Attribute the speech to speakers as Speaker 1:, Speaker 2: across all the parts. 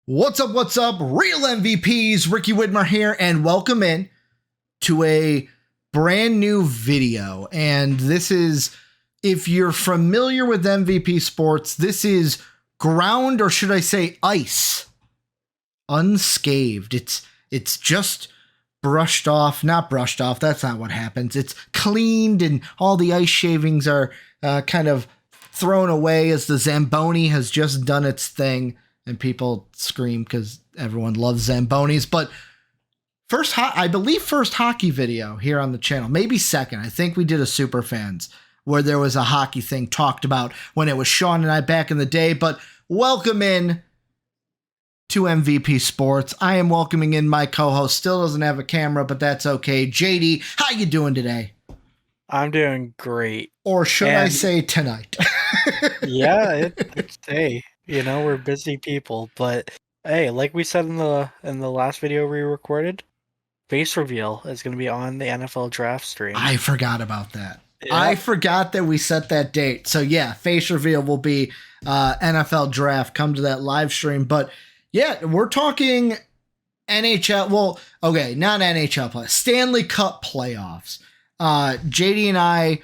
Speaker 1: What's up? What's up? Real MVPs, Ricky Widmer here, and welcome in to a brand new video. And this is, if you're familiar with MVP sports, this is ground, or should I say ice, unscathed. It's just brushed off, not brushed off. That's not what happens. It's cleaned, and all the ice shavings are kind of thrown away as the Zamboni has just done its thing. And people scream because everyone loves Zambonis. But I believe first hockey video here on the channel, maybe second. I think we did a super fans where there was a hockey thing talked about when it was Sean and I back in the day. But welcome in to MVP Sports. I am welcoming in my co-host. Still doesn't have a camera, but that's okay. JD, how you doing today?
Speaker 2: I'm doing great.
Speaker 1: Or should I say tonight?
Speaker 2: Yeah, it's hey. You know, we're busy people, but hey, like we said in the last video we recorded, face reveal is going to be on the NFL draft stream.
Speaker 1: I forgot about that.
Speaker 2: Yeah.
Speaker 1: I forgot that we set that date. So yeah, face reveal will be NFL draft. Come to that live stream. But yeah, we're talking NHL. Well, okay, not NHL play. Stanley Cup playoffs. JD and I,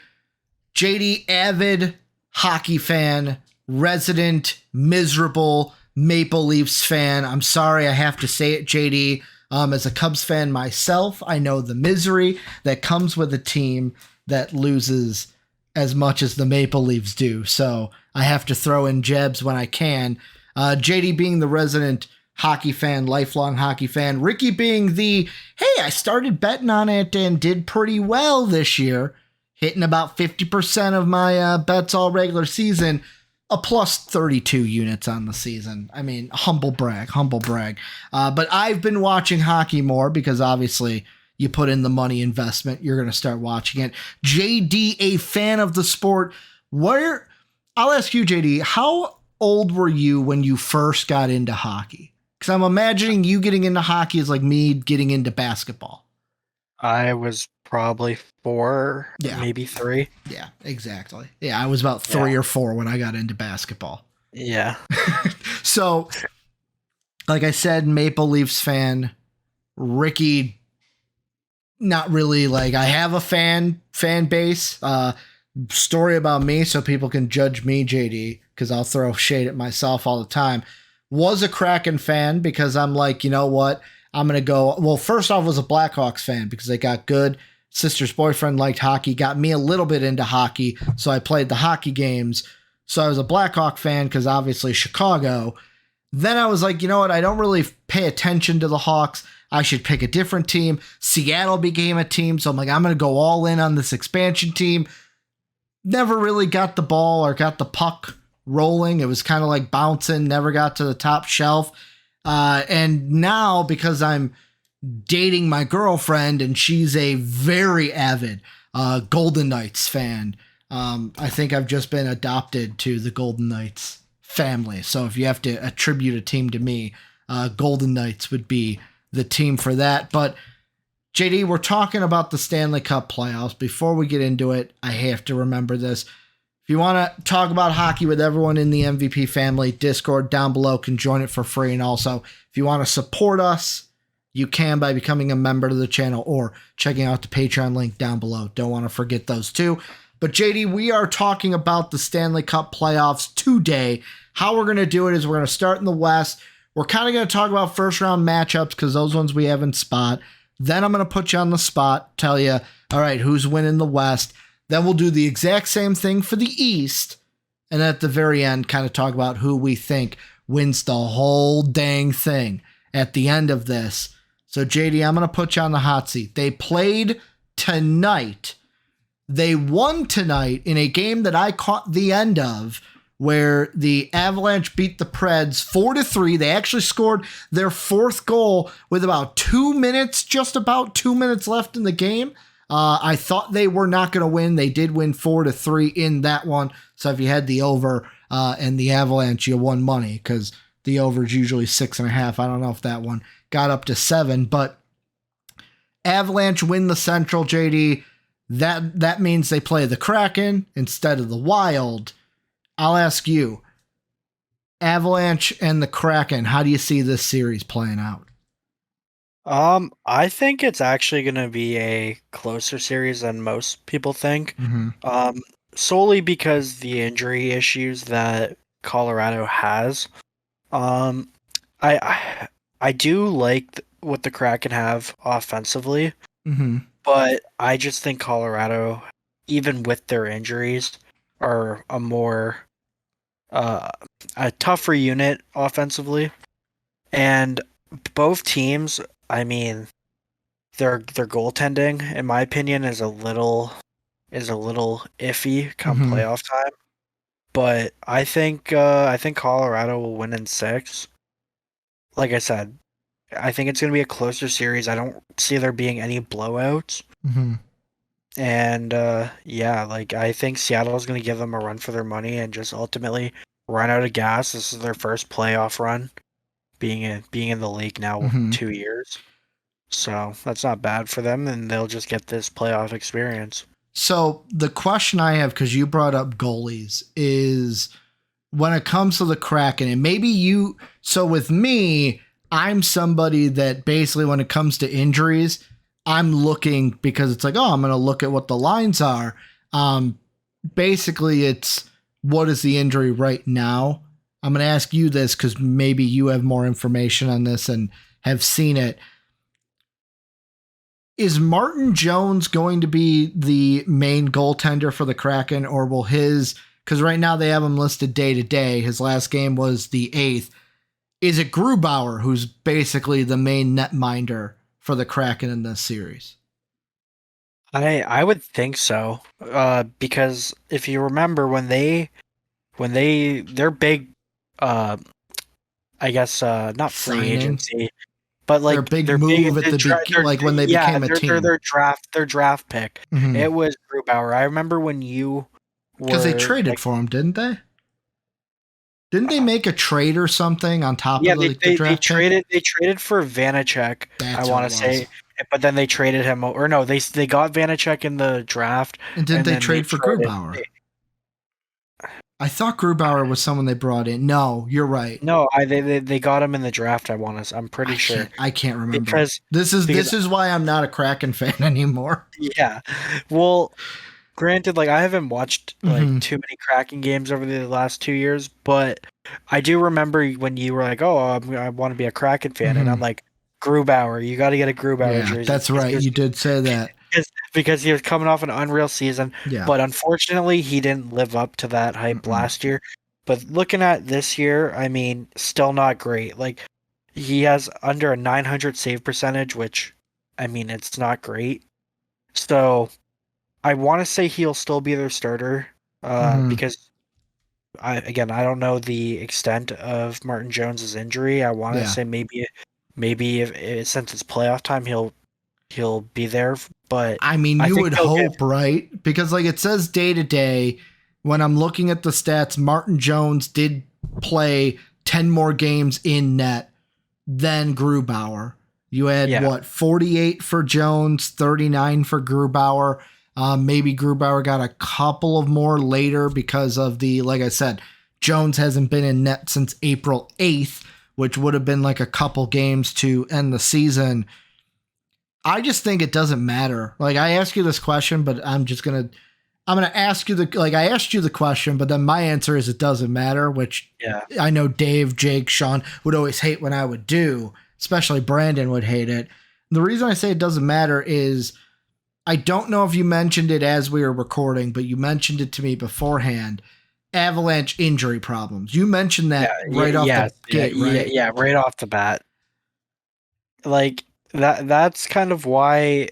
Speaker 1: JD, avid hockey fan, resident miserable Maple Leafs fan. I'm sorry I have to say it, JD. As a Cubs fan myself, I know the misery that comes with a team that loses as much as the Maple Leafs do. So I have to throw in jabs when I can. JD being the resident hockey fan, lifelong hockey fan. Ricky being the, hey, I started betting on it and did pretty well this year, hitting about 50% of my bets all regular season. A plus 32 units on the season. I mean, humble brag. But I've been watching hockey more because obviously you put in the money investment, you're going to start watching it. JD, a fan of the sport. I'll ask you, JD, how old were you when you first got into hockey? Because I'm imagining you getting into hockey is like me getting into basketball.
Speaker 2: I was probably 4, maybe 3.
Speaker 1: Yeah, exactly. Yeah, I was about 3 or 4 when I got into basketball.
Speaker 2: Yeah.
Speaker 1: So, like I said, Maple Leafs fan. Ricky, not really. Like, I have a fan base. Story about me so people can judge me, JD, because I'll throw shade at myself all the time. Was a Kraken fan because I'm like, you know what? I'm going to go. Well, first off, was a Blackhawks fan because they got good. Sister's boyfriend liked hockey, got me a little bit into hockey. So I played the hockey games. So I was a Blackhawk fan because obviously Chicago. Then I was like, you know what? I don't really pay attention to the Hawks. I should pick a different team. Seattle became a team. So I'm like, I'm going to go all in on this expansion team. Never really got the ball or got the puck rolling. It was kind of like bouncing, never got to the top shelf. And now, because I'm dating my girlfriend and she's a very avid Golden Knights fan, I think I've just been adopted to the Golden Knights family. So if you have to attribute a team to me, Golden Knights would be the team for that. But JD, we're talking about the Stanley Cup playoffs. Before we get into it, I have to remember this. If you want to talk about hockey with everyone in the MVP family, Discord down below can join it for free. And also, if you want to support us, you can by becoming a member of the channel or checking out the Patreon link down below. Don't want to forget those too. But JD, we are talking about the Stanley Cup playoffs today. How we're going to do it is we're going to start in the West. We're kind of going to talk about first round matchups because those ones we have in spot. Then I'm going to put you on the spot, tell you, all right, who's winning the West. Then we'll do the exact same thing for the East. And at the very end, kind of talk about who we think wins the whole dang thing at the end of this. So, JD, I'm going to put you on the hot seat. They played tonight. They won tonight in a game that I caught the end of where the Avalanche beat the Preds 4-3. They actually scored their 4th goal with about 2 minutes, just about 2 minutes left in the game. I thought they were not going to win. They did win 4-3 in that one. So if you had the over and the Avalanche, you won money because the over is usually 6.5. I don't know if that one got up to 7, but Avalanche win the Central, JD. That means they play the Kraken instead of the Wild. I'll ask you, Avalanche and the Kraken. How do you see this series playing out?
Speaker 2: I think it's actually going to be a closer series than most people think.
Speaker 1: Mm-hmm.
Speaker 2: Um, Solely because the injury issues that Colorado has. Um, I I do like what the Kraken have offensively,
Speaker 1: Mm-hmm.
Speaker 2: but I just think Colorado, even with their injuries, are uh a tougher unit offensively. And both teams, I mean, their goaltending, in my opinion, is a little iffy come
Speaker 1: Mm-hmm.
Speaker 2: playoff time. But I think Colorado will win in six. Like I said, I think it's gonna be a closer series. I don't see there being any blowouts.
Speaker 1: Mm-hmm.
Speaker 2: And yeah, like I think Seattle's gonna give them a run for their money and just ultimately run out of gas. This is their first playoff run, being in the league now
Speaker 1: Mm-hmm.
Speaker 2: 2 years. So that's not bad for them, and they'll just get this playoff experience.
Speaker 1: So the question I have, because you brought up goalies, is when it comes to the Kraken, and maybe you. So with me, I'm somebody that basically, when it comes to injuries, I'm looking because it's like, oh, I'm going to look at what the lines are. Um, Basically, it's what is the injury right now. I'm going to ask you this because maybe you have more information on this and have seen it. Is Martin Jones going to be the main goaltender for the Kraken, or will his, because right now they have him listed day to day. His last game was the 8th. Is it Grubauer who's basically the main netminder for the Kraken in this series?
Speaker 2: I would think so. Because if you remember when their big uh I guess not free
Speaker 1: Signing
Speaker 2: agency, but
Speaker 1: their
Speaker 2: like
Speaker 1: big
Speaker 2: their big
Speaker 1: move at the like when they
Speaker 2: yeah,
Speaker 1: became a
Speaker 2: their
Speaker 1: team.
Speaker 2: draft pick.
Speaker 1: Mm-hmm.
Speaker 2: It was Grubauer. I remember when you
Speaker 1: Because they
Speaker 2: were
Speaker 1: traded
Speaker 2: like
Speaker 1: for him, didn't they? Didn't they make a trade or something on top
Speaker 2: yeah,
Speaker 1: of the draft pick?
Speaker 2: they traded for Vanacek, I
Speaker 1: That's who
Speaker 2: want
Speaker 1: it
Speaker 2: to
Speaker 1: was.
Speaker 2: say, but then they traded him or no, they got Vanacek in the draft
Speaker 1: And didn't
Speaker 2: and
Speaker 1: they
Speaker 2: then they
Speaker 1: trade for
Speaker 2: traded
Speaker 1: Grubauer? I thought Grubauer was someone they brought in. No, you're right.
Speaker 2: no, they got him in the draft, I'm pretty sure.
Speaker 1: I can't remember.
Speaker 2: Because
Speaker 1: This
Speaker 2: because
Speaker 1: is why I'm not a Kraken fan anymore.
Speaker 2: yeah. Well, granted, like I haven't watched like
Speaker 1: Mm-hmm.
Speaker 2: too many Kraken games over the last 2 years, but I do remember when you were like, "Oh, I want to be a Kraken fan," and
Speaker 1: Mm-hmm.
Speaker 2: I'm like, "Grubauer, you got to get a Grubauer
Speaker 1: Yeah,
Speaker 2: jersey
Speaker 1: that's right. You did say that.
Speaker 2: because he was coming off an unreal season,
Speaker 1: Yeah.
Speaker 2: but unfortunately, he didn't live up to that hype
Speaker 1: Mm-mm.
Speaker 2: last year. But looking at this year, I mean, still not great. Like he has under a 900 save percentage, which I mean, it's not great. So I want to say he'll still be their starter,
Speaker 1: Mm-hmm.
Speaker 2: because I don't know the extent of Martin Jones's injury. I want to
Speaker 1: Yeah.
Speaker 2: say maybe if since it's playoff time, he'll be there, but
Speaker 1: I mean,
Speaker 2: I
Speaker 1: you
Speaker 2: think
Speaker 1: would
Speaker 2: they'll give
Speaker 1: hope, right? Because like it says day to day, when I'm looking at the stats, Martin Jones did play 10 more games in net than Grubauer. You had
Speaker 2: yeah
Speaker 1: what, 48 for Jones, 39 for Grubauer. Maybe Grubauer got a couple of more later because of the, like I said, Jones hasn't been in net since April 8th, which would have been like a couple games to end the season. I just think it doesn't matter. Like I ask you this question, but I'm gonna ask you like I asked you the question, but then my answer is it doesn't matter, which
Speaker 2: yeah
Speaker 1: I know Dave, Jake, Sean would always hate when I would do, especially Brandon would hate it. The reason I say it doesn't matter is I don't know if you mentioned it as we were recording, but you mentioned it to me beforehand. Avalanche injury problems. You mentioned
Speaker 2: yeah
Speaker 1: that
Speaker 2: yeah
Speaker 1: right off
Speaker 2: yeah
Speaker 1: the
Speaker 2: yeah
Speaker 1: gate,
Speaker 2: yeah,
Speaker 1: right?
Speaker 2: yeah right off the bat. Like that's kind of why,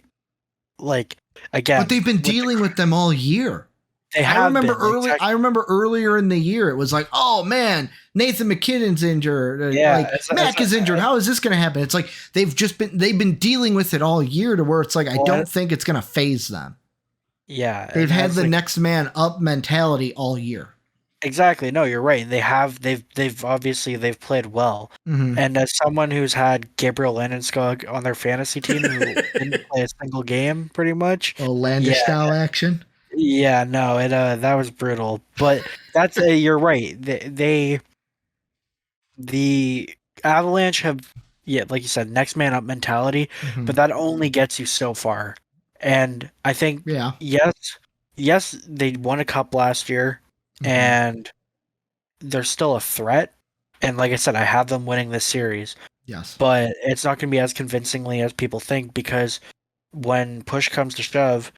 Speaker 2: like,
Speaker 1: But
Speaker 2: again
Speaker 1: they've been
Speaker 2: with
Speaker 1: dealing with them all year.
Speaker 2: they have been like
Speaker 1: I remember earlier in the year it was like, oh man, Nathan McKinnon's injured,
Speaker 2: yeah
Speaker 1: like Mac is injured. How is this going to happen? It's like they've been dealing with it all year to where it's like I
Speaker 2: well,
Speaker 1: don't think it's going to phase them.
Speaker 2: yeah,
Speaker 1: They've
Speaker 2: and
Speaker 1: had
Speaker 2: as
Speaker 1: the
Speaker 2: like
Speaker 1: next man up mentality all year.
Speaker 2: exactly, no, you're right. They've obviously they've played well.
Speaker 1: Mm-hmm.
Speaker 2: And as someone who's had Gabriel Landeskog on their fantasy team who didn't play a single game pretty much,
Speaker 1: Little
Speaker 2: yeah,
Speaker 1: Landis action.
Speaker 2: yeah, no, it that was brutal. But that's you're right. the Avalanche have, yeah, like you said, next man up mentality,
Speaker 1: Hmm.
Speaker 2: but that only gets you so far. And I think
Speaker 1: Yeah.
Speaker 2: yes, they won a cup last year,
Speaker 1: Hmm.
Speaker 2: and they're still a threat. And like I said, I have them winning this series,
Speaker 1: Yes.
Speaker 2: but it's not going to be as convincingly as people think because when push comes to shove,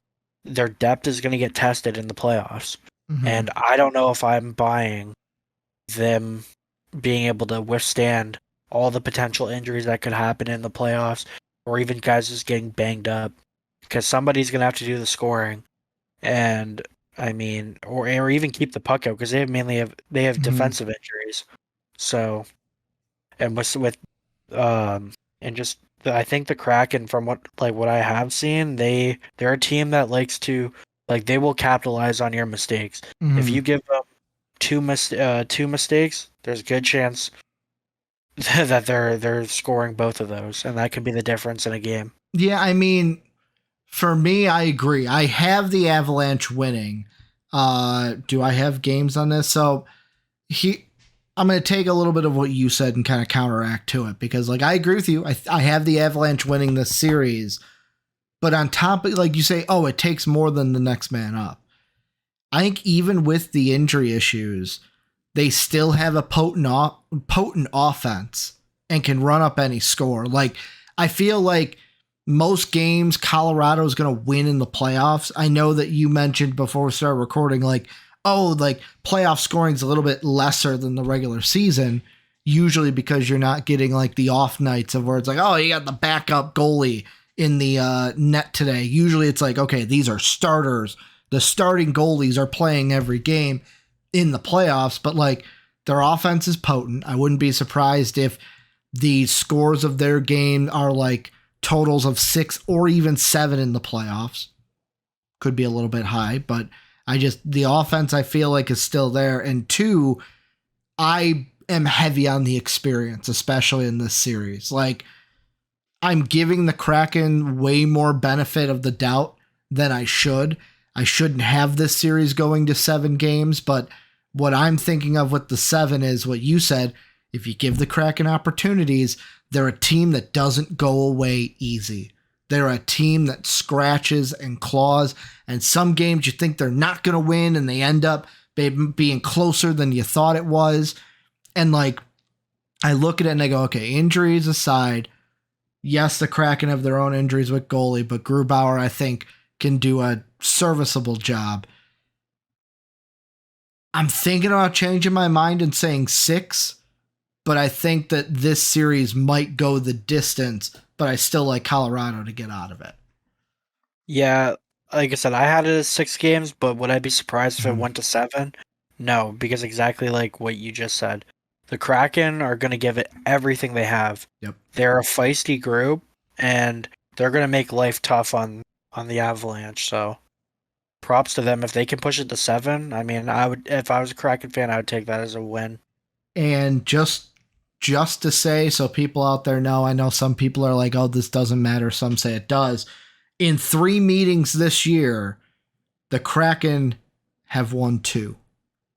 Speaker 2: their depth is going to get tested in the playoffs.
Speaker 1: Hmm.
Speaker 2: And I don't know if I'm buying them being able to withstand all the potential injuries that could happen in the playoffs, or even guys just getting banged up, because somebody's gonna have to do the scoring, and I mean, or even keep the puck out because they have
Speaker 1: Hmm.
Speaker 2: defensive injuries. So and with and just I think the Kraken, from what I have seen, they're a team that likes to, like, they will capitalize on your mistakes. If
Speaker 1: Hmm.
Speaker 2: you give them two mistakes, there's a good chance that they're scoring both of those, and that can be the difference in a game.
Speaker 1: Yeah, I mean, for me, I agree. I have the Avalanche winning. Do I have games on this? So he I'm going to take a little bit of what you said and kind of counteract to it because, like, I agree with you. I have the Avalanche winning this series, but on top of, like you say, oh, it takes more than the next man up. I think even with the injury issues, they still have a potent offense and can run up any score. Like, I feel like most games Colorado is going to win in the playoffs. I know that you mentioned before we started recording, like, oh, like playoff scoring is a little bit lesser than the regular season, usually because you're not getting like the off nights of where it's like, oh, you got the backup goalie in the net today. Usually it's like, okay, these are starters. The starting goalies are playing every game in the playoffs, but like their offense is potent. I wouldn't be surprised if the scores of their game are like totals of 6 or even 7 in the playoffs. Could be a little bit high, but the offense I feel like is still there. And two, I am heavy on the experience, especially in this series. Like, I'm giving the Kraken way more benefit of the doubt than I should. I shouldn't have this series going to 7 games, but what I'm thinking of with the 7 is what you said. If you give the Kraken opportunities, they're a team that doesn't go away easy. They're a team that scratches and claws, and some games you think they're not going to win, and they end up being closer than you thought it was. And like, I look at it and I go, okay, injuries aside, yes, the Kraken have their own injuries with goalie, but Grubauer, I think, can do a serviceable job. I'm thinking about changing my mind and saying 6, but I think that this series might go the distance, but I still like Colorado to get out of it.
Speaker 2: Yeah, like I said, I had it as 6 games, but would I be surprised if it
Speaker 1: Mm-hmm.
Speaker 2: went to 7? No, because exactly like what you just said, the Kraken are going to give it everything they have.
Speaker 1: Yep.
Speaker 2: They're a feisty group, and they're going to make life tough on the Avalanche. So props to them if they can push it to 7. I mean, I would, if I was a Kraken fan, I would take that as a win.
Speaker 1: And just to say, so people out there know, I know some people are like, oh, this doesn't matter. Some say it does. In 3 meetings this year, the Kraken have won 2,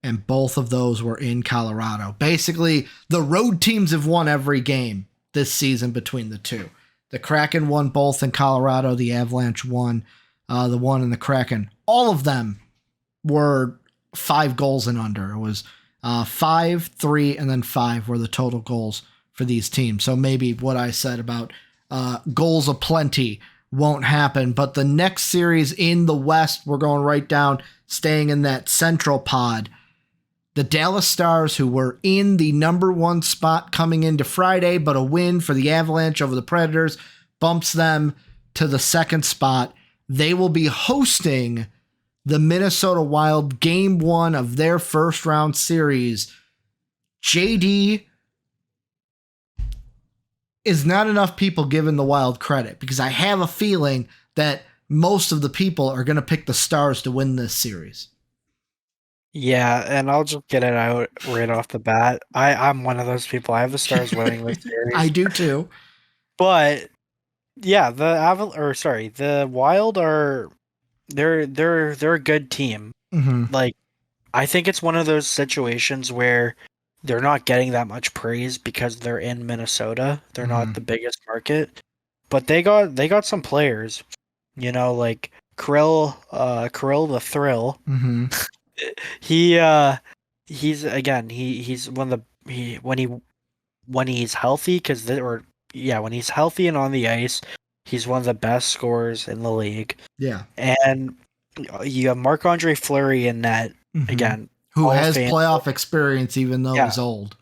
Speaker 1: and both of those were in Colorado. Basically, the road teams have won every game this season between the two. The Kraken won both in Colorado. The Avalanche won the one in the Kraken. All of them were 5 goals and under. It was 5, 3, and then 5 were the total goals for these teams. So maybe what I said about goals aplenty won't happen. But the next series in the West, we're going right down, staying in that central pod. The Dallas Stars, who were in the number 1 spot coming into Friday, but a win for the Avalanche over the Predators bumps them to the 2nd spot. They will be hosting the Minnesota Wild game 1 of their first round series. JD, is not enough people giving the Wild credit because I have a feeling that most of the people are going to pick the Stars to win this series.
Speaker 2: Yeah, and I'll just get it out right off the bat. I'm one of those people. I have the Stars winning this
Speaker 1: I
Speaker 2: series,
Speaker 1: do too.
Speaker 2: but yeah, the Wild are they're a good team.
Speaker 1: Mm-hmm.
Speaker 2: Like, I think it's one of those situations where they're not getting that much praise because they're in Minnesota. They're not the biggest market, but they got some players, like Kirill the Thrill.
Speaker 1: Mm-hmm.
Speaker 2: He he's again he's one of the he when he's healthy when he's healthy and on the ice, he's one of the best scorers in the league.
Speaker 1: Yeah.
Speaker 2: And you have Marc-Andre Fleury in net
Speaker 1: Mm-hmm.
Speaker 2: again,
Speaker 1: Who
Speaker 2: Hall of
Speaker 1: has
Speaker 2: Fame.
Speaker 1: playoff experience even though
Speaker 2: Yeah,
Speaker 1: he's old.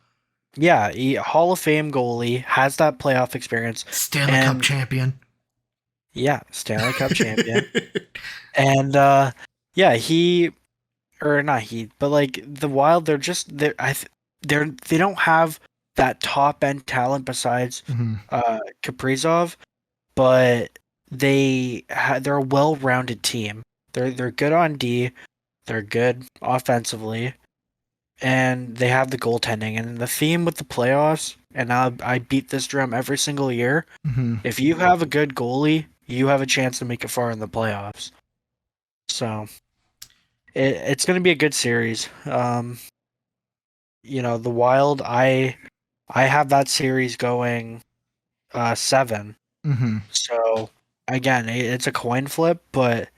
Speaker 2: yeah, Hall of Fame goalie, has that playoff experience,
Speaker 1: Stanley Cup
Speaker 2: and
Speaker 1: champion.
Speaker 2: yeah, Stanley Cup champion. And yeah, he or not he, but like the Wild, they don't have that top end talent besides
Speaker 1: Mm-hmm.
Speaker 2: Kaprizov, but they're a well rounded team. They're good on D, they're good offensively, and they have the goaltending. And the theme with the playoffs, and I beat this drum every single year.
Speaker 1: Mm-hmm.
Speaker 2: If you have a good goalie, you have a chance to make it far in the playoffs. So it's going to be a good series. The Wild, I have that series going 7.
Speaker 1: Mm-hmm.
Speaker 2: So again, it's a coin flip, but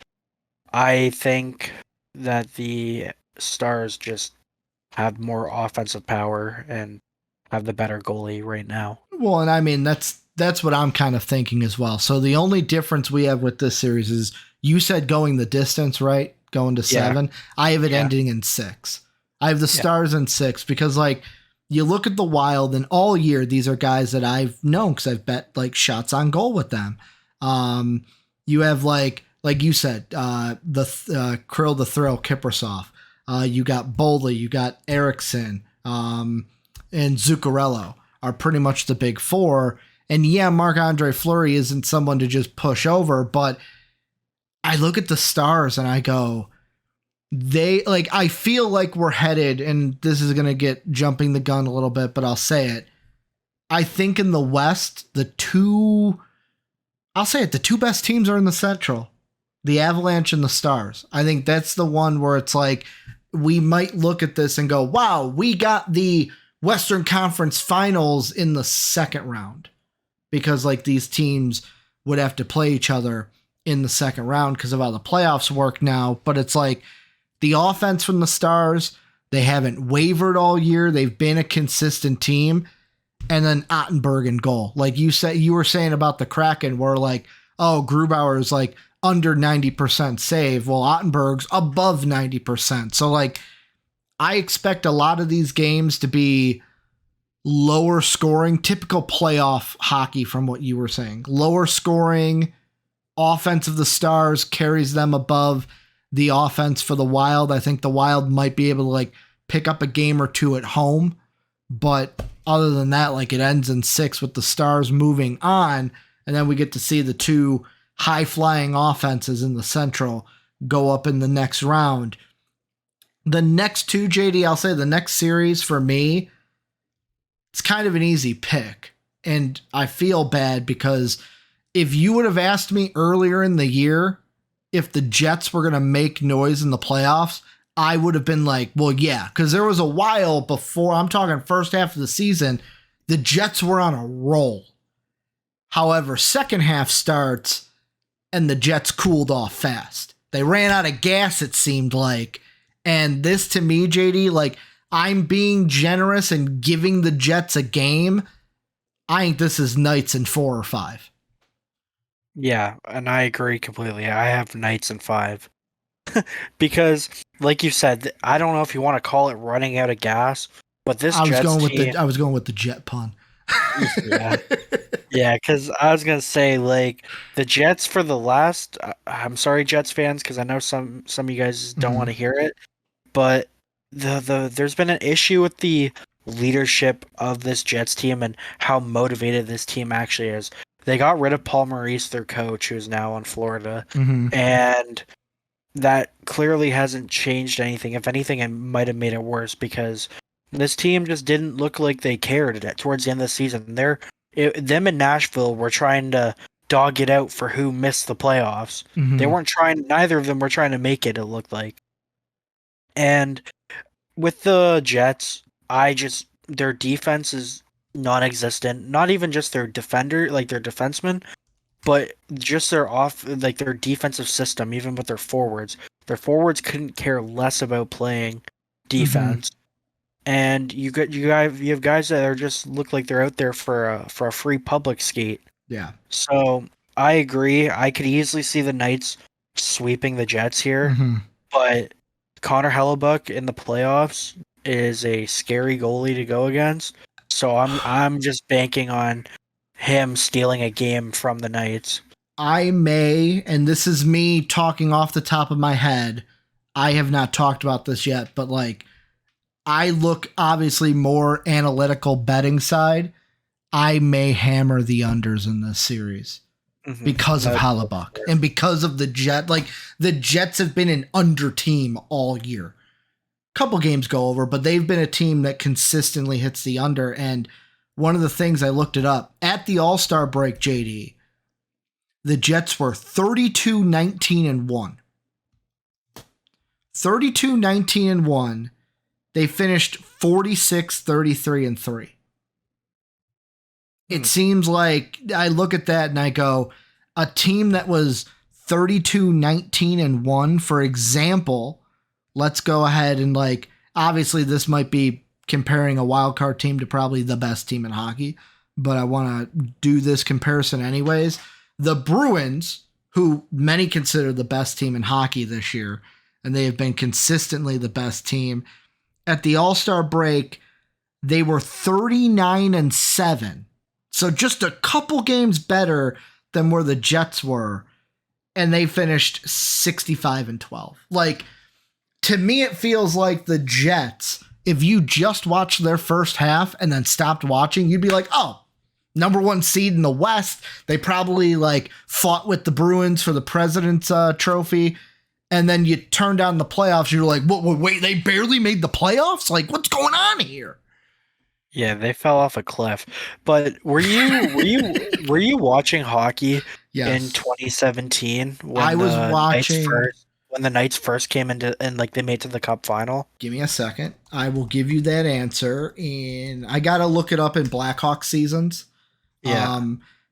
Speaker 2: I think that the Stars just have more offensive power and have the better goalie right now.
Speaker 1: Well, and I mean that's what I'm kind of thinking as well. So the only difference we have with this series is you said going the distance, right? Going to
Speaker 2: Yeah.
Speaker 1: 7. I have it
Speaker 2: Yeah.
Speaker 1: ending in 6. I have the
Speaker 2: Yeah.
Speaker 1: Stars in 6 because like you look at the Wild and all year these are guys that I've known because I've bet like shots on goal with them. You have like you said, the Krill the Thrill Kiprasov. You got Boldy, you got Erickson, and Zuccarello are pretty much the big four. And yeah, Marc-Andre Fleury isn't someone to just push over, but I look at the Stars and I go, I feel like we're headed, and this is going to get jumping the gun a little bit, but I'll say it. I think in the West, the two best teams are in the Central, the Avalanche and the Stars. I think that's the one where it's like, we might look at this and go, wow, we got the Western Conference Finals in the second round, because like these teams would have to play each other in the second round because of how the playoffs work now. But it's like the offense from the Stars, they haven't wavered all year. They've been a consistent team. And then Ottenberg in goal. Like you were saying about the Kraken, where like, oh, Grubauer is like under 90% save. Well, Ottenberg's above 90%. So like, I expect a lot of these games to be lower scoring, typical playoff hockey from what you were saying. Lower scoring, offense of the Stars carries them above the offense for the Wild. I think the Wild might be able to like pick up a game or two at home, but other than that, like it ends in 6 with the Stars moving on, and then we get to see the two high-flying offenses in the Central go up in the next round. The next two, JD, I'll say the next series for me, it's kind of an easy pick, and I feel bad because if you would have asked me earlier in the year if the Jets were going to make noise in the playoffs, I would have been like, well, yeah, because there was a while before, I'm talking first half of the season, the Jets were on a roll. However, second half starts and the Jets cooled off fast. They ran out of gas, it seemed like. And this to me, JD, like I'm being generous and giving the Jets a game. I think this is Knights in 4 or 5.
Speaker 2: Yeah, and I agree completely. I have Knights in 5. Because, like you said, I don't know if you want to call it running out of gas, but this
Speaker 1: I was
Speaker 2: Jets
Speaker 1: going
Speaker 2: team,
Speaker 1: with the Jet pun.
Speaker 2: yeah, yeah, because I was gonna say like the Jets for the last. I'm sorry, Jets fans, because I know some of you guys don't want to hear it, but there's been an issue with the leadership of this Jets team and how motivated this team actually is. They got rid of Paul Maurice, their coach, who's now on Florida, and that clearly hasn't changed anything. If anything, it might have made it worse because this team just didn't look like they cared towards the end of the season. Them in Nashville were trying to dog it out for who missed the playoffs. They weren't trying. Neither of them were trying to make it. It looked like, and with the Jets, I just their defense is non-existent. Not even just their defender, like their defensemen, but just their defensive system, even with their forwards. Their forwards couldn't care less about playing defense. And you have guys that are just look like they're out there for a free public skate.
Speaker 1: Yeah.
Speaker 2: So I agree. I could easily see the Knights sweeping the Jets here,
Speaker 1: Mm-hmm.
Speaker 2: but Connor Hellebuck in the playoffs is a scary goalie to go against. So I'm just banking on him stealing a game from the Knights.
Speaker 1: I may, and this is me talking off the top of my head. I have not talked about this yet, but like, I look obviously more analytical betting side. I may hammer the unders in this series because of Hellebuck and because of the Jet. Like, the Jets have been an under team all year. Couple games go over, but they've been a team that consistently hits the under. And one of the things I looked it up at the All-Star break, JD, the Jets were 32-19-1. 32-19-1. They finished 46-33-3. It seems like I look at that and I go, a team that was 32-19-1, for example, let's go ahead and like, obviously this might be comparing a wild card team to probably the best team in hockey, but I want to do this comparison anyways. The Bruins, who many consider the best team in hockey this year, and they have been consistently the best team, at the All-Star break, they were 39-7. So just a couple games better than where the Jets were, and they finished 65-12. Like, to me, it feels like the Jets, if you just watched their first half and then stopped watching, you'd be like, oh, number one seed in the West. They probably like fought with the Bruins for the President's Trophy. And then you turn down the playoffs, you're like, wait, they barely made the playoffs? Like, what's going on here?
Speaker 2: Yeah, they fell off a cliff. But were you watching hockey in 2017 when
Speaker 1: I was watching
Speaker 2: when the Knights first came into and like they made to the Cup final?
Speaker 1: Give me a second. I will give you that answer. And I gotta look it up in Blackhawks seasons.
Speaker 2: Yeah.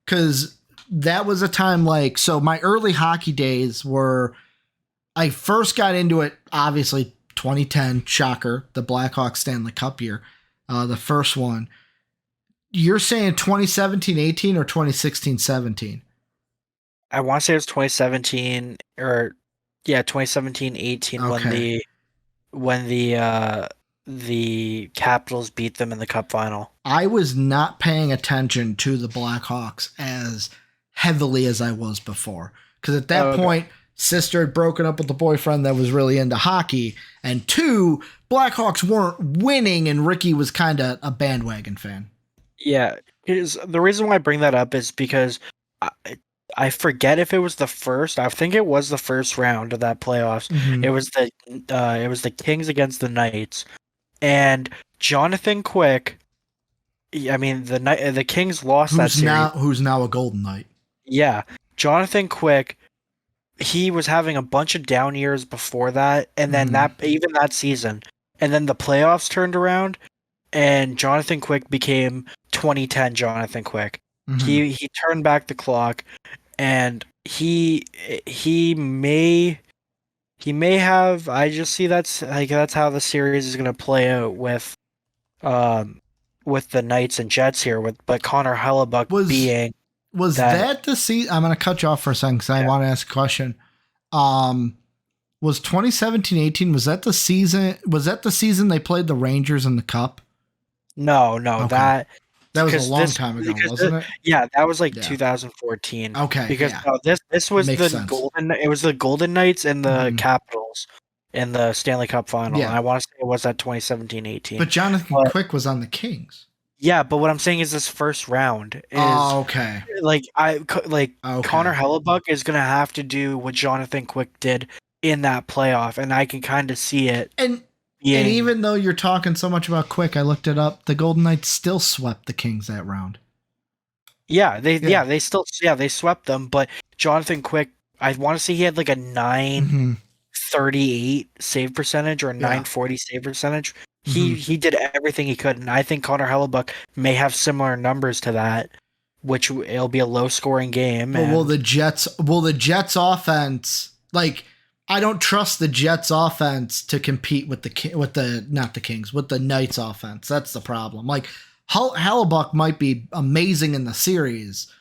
Speaker 1: Because that was a time like, so my early hockey days were, I first got into it, obviously 2010, shocker, the Blackhawks Stanley Cup year, the first one. You're saying 2017-18 or 2016-17?
Speaker 2: I want to say it was 2017 or 2017-18 when the Capitals beat them in the Cup final.
Speaker 1: I was not paying attention to the Blackhawks as heavily as I was before. Because at that point, sister had broken up with a boyfriend that was really into hockey. And two, Blackhawks weren't winning and Ricky was kind of a bandwagon fan.
Speaker 2: Yeah. The reason why I bring that up is because I forget if it was the first. I think it was the first round of that playoffs.
Speaker 1: Mm-hmm.
Speaker 2: It was the Kings against the Knights. And Jonathan Quick, I mean the Kings lost that series.
Speaker 1: Who's now a Golden Knight.
Speaker 2: Yeah. Jonathan Quick, he was having a bunch of down years before that, and then even that season. And then the playoffs turned around and Jonathan Quick became 2010 Jonathan Quick. Mm-hmm. He turned back the clock and he may have, I just see that's how the series is going to play out with the Knights and Jets here but Connor Hellebuck
Speaker 1: was that the season? I'm going to cut you off for a second because I want to ask a question. Was 2017-18, was that the season they played the Rangers in the Cup?
Speaker 2: No,
Speaker 1: okay. That was a long time ago, wasn't it?
Speaker 2: Yeah, that was like 2014.
Speaker 1: Okay,
Speaker 2: because this was
Speaker 1: Makes
Speaker 2: the
Speaker 1: sense.
Speaker 2: It was the Golden Knights and the Capitals in the Stanley Cup final. Yeah. And I want to say it was that 2017-18.
Speaker 1: But Jonathan Quick was on the Kings.
Speaker 2: Yeah, but what I'm saying is this first round is
Speaker 1: okay.
Speaker 2: Connor Hellebuck is gonna have to do what Jonathan Quick did in that playoff, and I can kind of see it. And even though you're talking so much about Quick, I looked it up. The Golden Knights still swept the Kings that round. Yeah, they swept them. But Jonathan Quick, I want to say he had like a 938 save percentage or a 940 save percentage. He did everything he could, and I think Connor Hellebuck may have similar numbers to that, which it'll be a low scoring game.
Speaker 1: But will the Jets offense, like, I don't trust the Jets offense to compete with the Knights offense. That's the problem. Like, Hellebuck might be amazing in the series,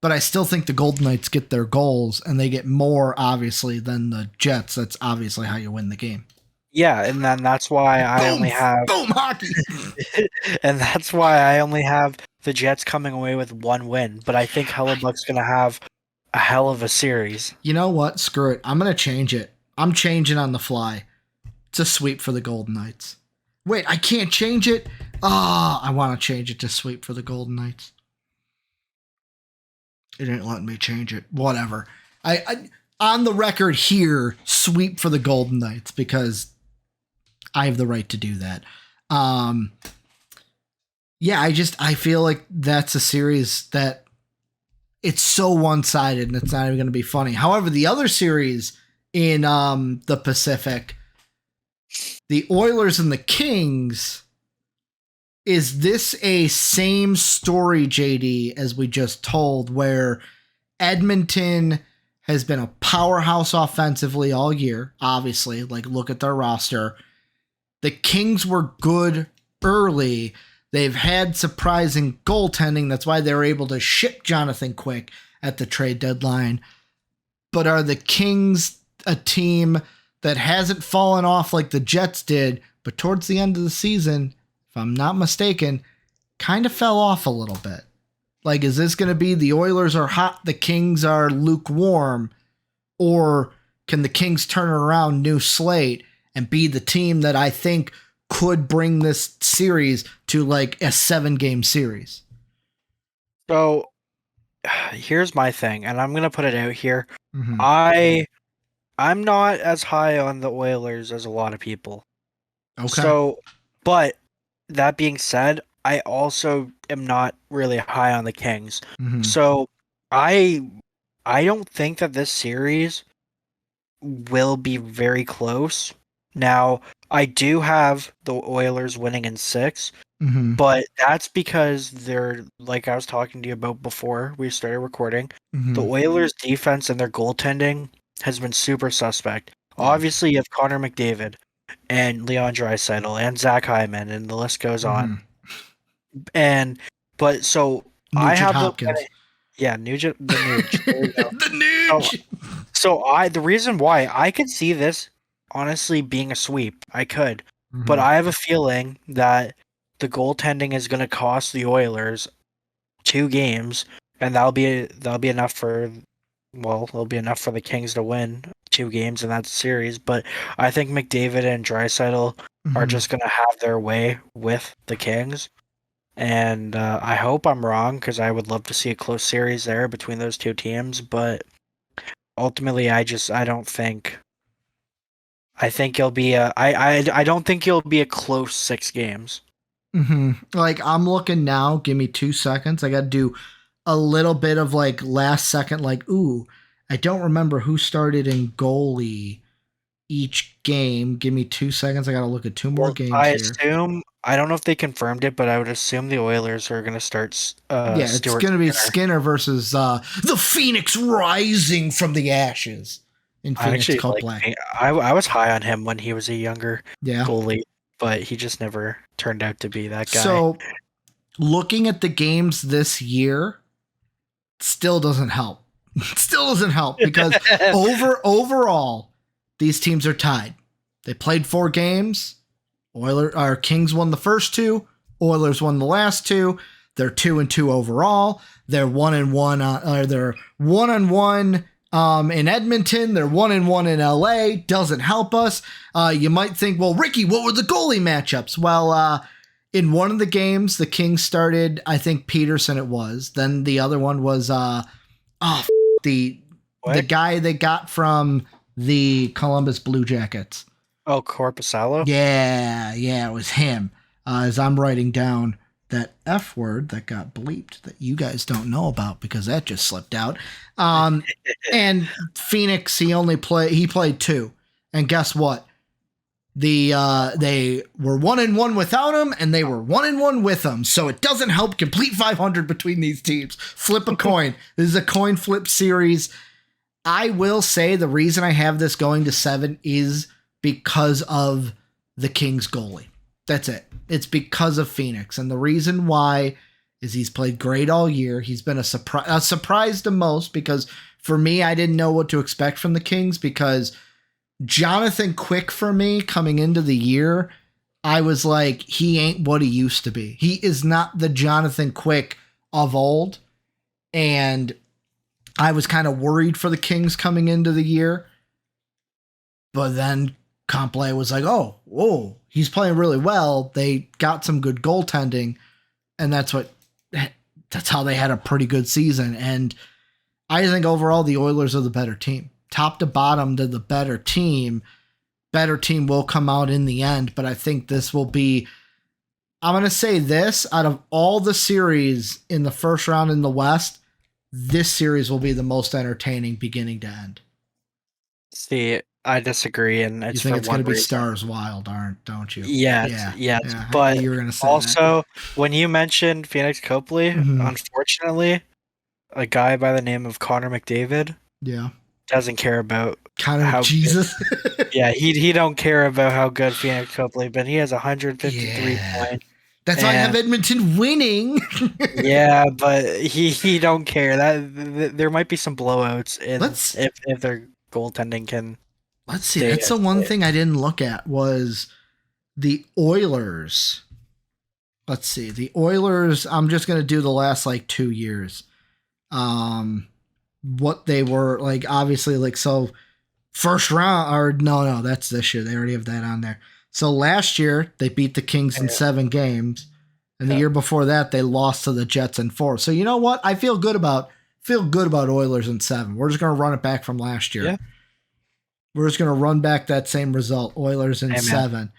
Speaker 1: but I still think the Golden Knights get their goals, and they get more, obviously, than the Jets. That's obviously how you win the game.
Speaker 2: Yeah, and then that's why I only have
Speaker 1: boom hockey.
Speaker 2: and that's why I only have the Jets coming away with one win. But I think Hellebuck's gonna have a hell of a series.
Speaker 1: You know what? Screw it. I'm gonna change it. I'm changing on the fly. It's a sweep for the Golden Knights. Wait, I can't change it. I want to change it to sweep for the Golden Knights. It ain't letting me change it. Whatever. I on the record here, sweep for the Golden Knights because I have the right to do that. Yeah, I feel like that's a series that it's so one-sided and it's not even going to be funny. However, the other series in the Pacific, the Oilers and the Kings, is this a same story, JD, as we just told, where Edmonton has been a powerhouse offensively all year, obviously, like look at their roster. The Kings were good early. They've had surprising goaltending. That's why they were able to ship Jonathan Quick at the trade deadline. But are the Kings a team that hasn't fallen off like the Jets did, but towards the end of the season, if I'm not mistaken, kind of fell off a little bit? Like, is this going to be the Oilers are hot, the Kings are lukewarm, or can the Kings turn around, new slate, and be the team that I think could bring this series to like a 7-game series?
Speaker 2: So here's my thing, and I'm gonna put it out here.
Speaker 1: Mm-hmm.
Speaker 2: I'm not as high on the Oilers as a lot of people.
Speaker 1: Okay.
Speaker 2: So, but that being said, I also am not really high on the Kings.
Speaker 1: Mm-hmm.
Speaker 2: So I don't think that this series will be very close. Now, I do have the Oilers winning in 6,
Speaker 1: Mm-hmm.
Speaker 2: but that's because they're, like I was talking to you about before we started recording,
Speaker 1: Mm-hmm.
Speaker 2: the Oilers' defense and their goaltending has been super suspect.
Speaker 1: Yeah.
Speaker 2: Obviously, you have Connor McDavid and Leon Draisaitl and Zach Hyman, and the list goes on. But so
Speaker 1: Nugent
Speaker 2: I have
Speaker 1: Hopkins.
Speaker 2: Nugent, the Nuge. There we go.
Speaker 1: The Nuge.
Speaker 2: So the reason why I could see this honestly being a sweep, I could,
Speaker 1: Mm-hmm.
Speaker 2: but I have a feeling that the goaltending is going to cost the Oilers 2 games, and that'll be enough for, well, it'll be enough for the Kings to win 2 games in that series. But I think McDavid and Draisaitl are just going to have their way with the Kings. And I hope I'm wrong, because I would love to see a close series there between those two teams. But ultimately, I don't think. I think it'll be I don't think it'll be a close 6 games.
Speaker 1: Mm-hmm. Like, I'm looking now. Give me 2 seconds. I got to do a little bit of like last second. Like, ooh, I don't remember who started in goalie each game. Give me 2 seconds. I got to look at 2 more games
Speaker 2: here. I don't know if they confirmed it, but I would assume the Oilers are going to start.
Speaker 1: It's going to be Skinner versus the Phoenix Rising from the ashes in Phoenix Cup Playoffs.
Speaker 2: I was high on him when he was a younger
Speaker 1: goalie,
Speaker 2: but he just never turned out to be that guy.
Speaker 1: So, looking at the games this year, still doesn't help. Still doesn't help because overall, these teams are tied. They played 4 games. Kings won the first 2. Oilers won the last 2. They're 2-2 overall. They're 1-1. They're 1-1 in Edmonton. They're 1-1 in LA. Doesn't help us. You might think, well, Ricky, what were the goalie matchups? Well, in one of the games, the Kings started, I think Peterson it was. Then the other one was the guy they got from the Columbus Blue Jackets.
Speaker 2: Oh, Korpisalo?
Speaker 1: Yeah, it was him. As I'm writing down that F word that got bleeped that you guys don't know about because that just slipped out. And Phoenix, he played 2. And guess what? They were 1-1 without him, and they were 1-1 with him. So it doesn't help complete 500 between these teams. Flip a coin. This is a coin flip series. I will say the reason I have this going to 7 is because of the Kings goalie. That's it. It's because of Phoenix. And the reason why is he's played great all year. He's been a surprise to most, because for me, I didn't know what to expect from the Kings, because Jonathan Quick, for me, coming into the year, I was like, he ain't what he used to be. He is not the Jonathan Quick of old. And I was kind of worried for the Kings coming into the year. But then Comple was like, oh, whoa, he's playing really well. They got some good goaltending, and that's how they had a pretty good season. And I think overall the Oilers are the better team. Top to bottom, they're the better team. Better team will come out in the end, but I think this will be, I'm going to say this, out of all the series in the first round in the West, this series will be the most entertaining beginning to end.
Speaker 2: See, I disagree, and it's,
Speaker 1: you think it's going to be Stars Wild, don't you?
Speaker 2: Yes. But you were gonna say also, when you mentioned Phoenix Copley, unfortunately, a guy by the name of Connor McDavid, doesn't care about
Speaker 1: how Jesus.
Speaker 2: Yeah, he don't care about how good Phoenix Copley, but he has 153 points.
Speaker 1: That's why I have Edmonton winning.
Speaker 2: Yeah, but he don't care. That there might be some blowouts if their goaltending can.
Speaker 1: Let's see. That's the one thing I didn't look at was the Oilers. Let's see. The Oilers, I'm just going to do the last 2 years. What they were like, obviously, so first round, or no, that's this year. They already have that on there. So last year they beat the Kings in 7 games, and the year before that they lost to the Jets in 4. So you know what? I feel good about Oilers in 7. We're just gonna run it back from last year. Yeah. We're just gonna run back that same result. Oilers in 7.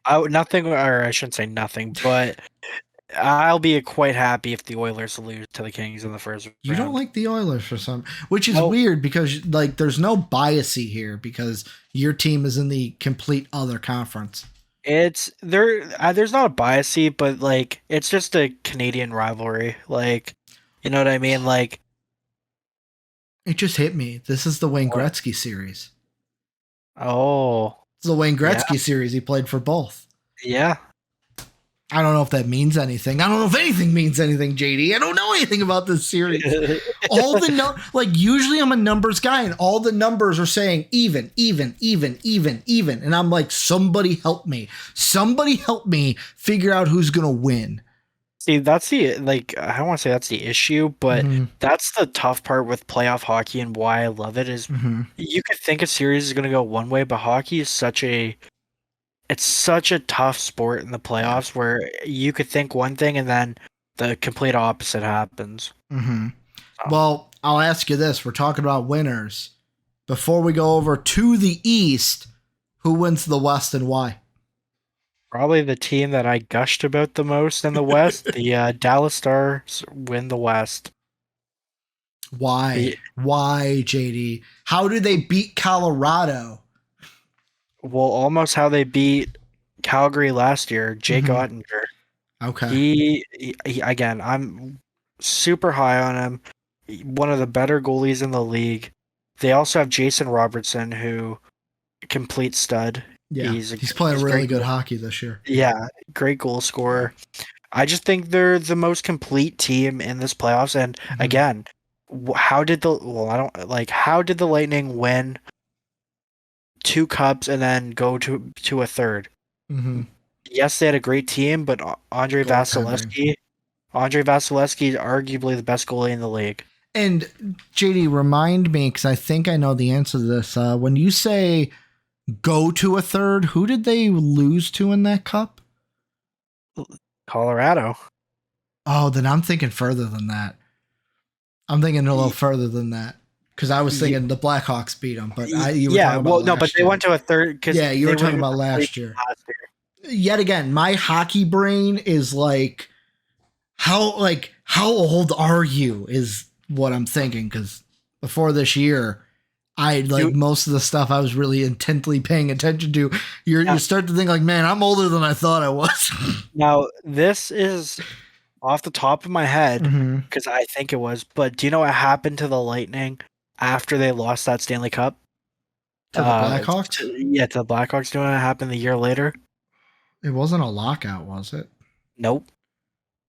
Speaker 2: I shouldn't say nothing, but I'll be quite happy if the Oilers lose to the Kings in the first round.
Speaker 1: You don't like the Oilers for some, which is weird, because there's no biasy here, because your team is in the complete other conference.
Speaker 2: It's there's not a biasy, but it's just a Canadian rivalry. You know what I mean?
Speaker 1: It just hit me. This is the Wayne Gretzky series.
Speaker 2: Oh.
Speaker 1: It's the Wayne Gretzky series. He played for both.
Speaker 2: Yeah.
Speaker 1: I don't know if that means anything. I don't know if anything means anything, JD. I don't know anything about this series. All the usually I'm a numbers guy, and all the numbers are saying even. And I'm like, somebody help me. Somebody help me figure out who's going to win.
Speaker 2: See, that's the, I don't want to say that's the issue, but that's the tough part with playoff hockey, and why I love it is you could think a series is going to go one way, but hockey is it's such a tough sport in the playoffs where you could think one thing and then the complete opposite happens.
Speaker 1: Well, I'll ask you this. We're talking about winners. Before we go over to the East, who wins the West and why?
Speaker 2: Probably the team that I gushed about the most in the West. The Dallas Stars win the West.
Speaker 1: Why? Why, JD? How did they beat Colorado?
Speaker 2: Well, almost how they beat Calgary last year, Jake Ottinger.
Speaker 1: Okay.
Speaker 2: He again, I'm super high on him. One of the better goalies in the league. They also have Jason Robertson, who complete stud.
Speaker 1: Yeah, he's playing really good hockey this year.
Speaker 2: Yeah, great goal scorer. I just think they're the most complete team in this playoffs. And again, how did the Lightning win 2 cups and then go to a third? Yes, they had a great team, but Andre Vasilevsky is arguably the best goalie in the league.
Speaker 1: And JD, remind me, because I think I know the answer to this. When you say go to a third, who did they lose to in that cup?
Speaker 2: Colorado.
Speaker 1: Oh, then I'm thinking further than that. I'm thinking a little further than that. Because I was thinking the Blackhawks beat them, but you were talking about
Speaker 2: but they went to a third.
Speaker 1: You were talking about last year. Yet again, my hockey brain is how old are you is what I'm thinking, because before this year, I like most of the stuff I was really intently paying attention to. You start to think like, man, I'm older than I thought I was.
Speaker 2: Now, this is off the top of my head because I think it was. But do you know what happened to the Lightning after they lost that Stanley Cup?
Speaker 1: To the Blackhawks?
Speaker 2: To the Blackhawks. Do you know what happened the year later?
Speaker 1: It wasn't a lockout, was it?
Speaker 2: Nope.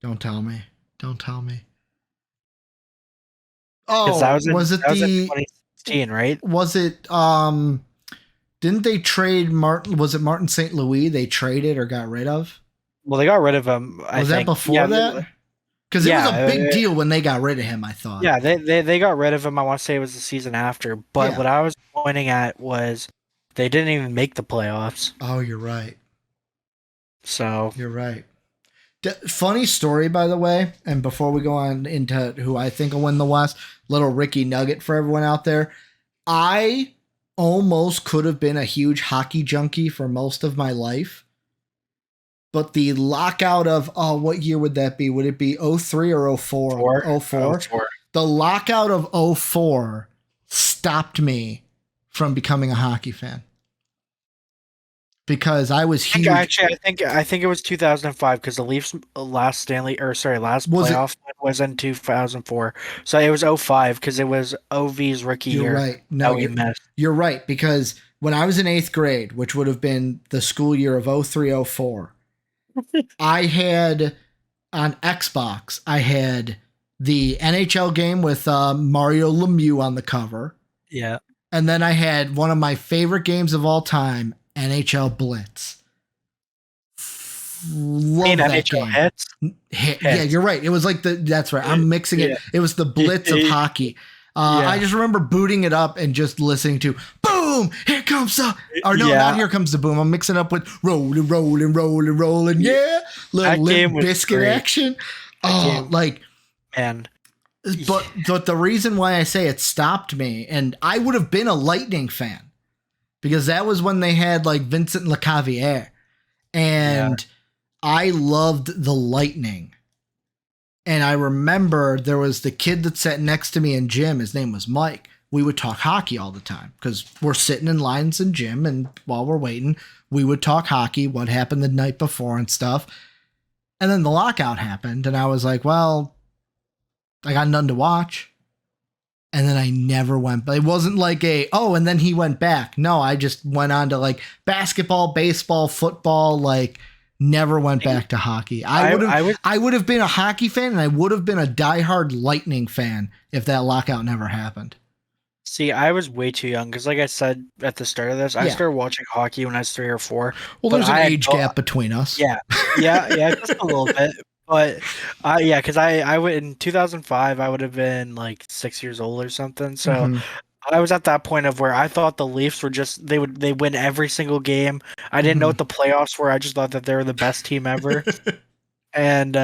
Speaker 1: Don't tell me.
Speaker 2: Oh, that was in
Speaker 1: 2016,
Speaker 2: right?
Speaker 1: Was it didn't they trade Martin? Was it Martin St. Louis they traded or got rid of?
Speaker 2: Well, they got rid of him. Was
Speaker 1: that before that? Because it was a big deal when they got rid of him, I thought.
Speaker 2: Yeah, they got rid of him. I want to say it was the season after. But what I was pointing at was they didn't even make the playoffs.
Speaker 1: Oh, you're right.
Speaker 2: So
Speaker 1: you're right. Funny story, by the way, and before we go on into who I think will win the West, little Ricky nugget for everyone out there. I almost could have been a huge hockey junkie for most of my life. But the lockout of, what year would that be? Would it be 03 or 04? 04. The lockout of 04 stopped me from becoming a hockey fan. Because I was huge.
Speaker 2: Actually, I think it was 2005 because the Leafs last playoff was in 2004. So it was 05 because it was OV's rookie year.
Speaker 1: You're right. No, you're right, because when I was in 8th grade, which would have been the school year of 03, 04, I had on Xbox, I had the NHL game with Mario Lemieux on the cover.
Speaker 2: Yeah.
Speaker 1: And then I had one of my favorite games of all time, NHL Blitz. Love that
Speaker 2: NHL
Speaker 1: game. Hits. Yeah, you're right. It was like that's right. I'm mixing it. It was the Blitz of hockey. I just remember booting it up and just listening to boom, here comes the, or no, not here comes the boom. I'm mixing it up with rolling. Yeah. Little Limp Biscuit action.
Speaker 2: Man.
Speaker 1: But the reason why I say it stopped me, and I would have been a Lightning fan because that was when they had like Vincent Lecavalier, and I loved the Lightning. And I remember there was the kid that sat next to me in gym. His name was Mike. We would talk hockey all the time because we're sitting in lines in gym, and while we're waiting, we would talk hockey, what happened the night before and stuff. And then the lockout happened, and I was like, well, I got nothing to watch. And then I never went. But it wasn't like and then he went back. No, I just went on to like basketball, baseball, football, like never went back to hockey. I would have been a hockey fan, and I would have been a diehard Lightning fan if that lockout never happened.
Speaker 2: See, I was way too young because, like I said at the start of this, I started watching hockey when I was 3 or 4.
Speaker 1: Well, there's an age gap between us.
Speaker 2: Yeah, just a little bit. But because I would in 2005, I would have been like 6 years old or something. So I was at that point of where I thought the Leafs were just they win every single game. I didn't know what the playoffs were. I just thought that they were the best team ever. And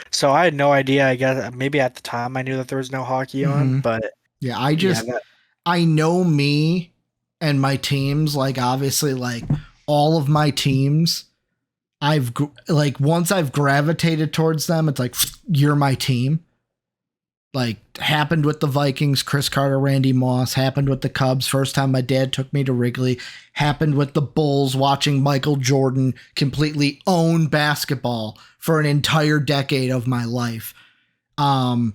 Speaker 2: so I had no idea. I guess maybe at the time I knew that there was no hockey on, but
Speaker 1: I know me and my teams. Like obviously, like all of my teams. Once I've gravitated towards them, it's like, you're my team. Like happened with the Vikings, Chris Carter, Randy Moss, happened with the Cubs. First time my dad took me to Wrigley, happened with the Bulls, watching Michael Jordan completely own basketball for an entire decade of my life. I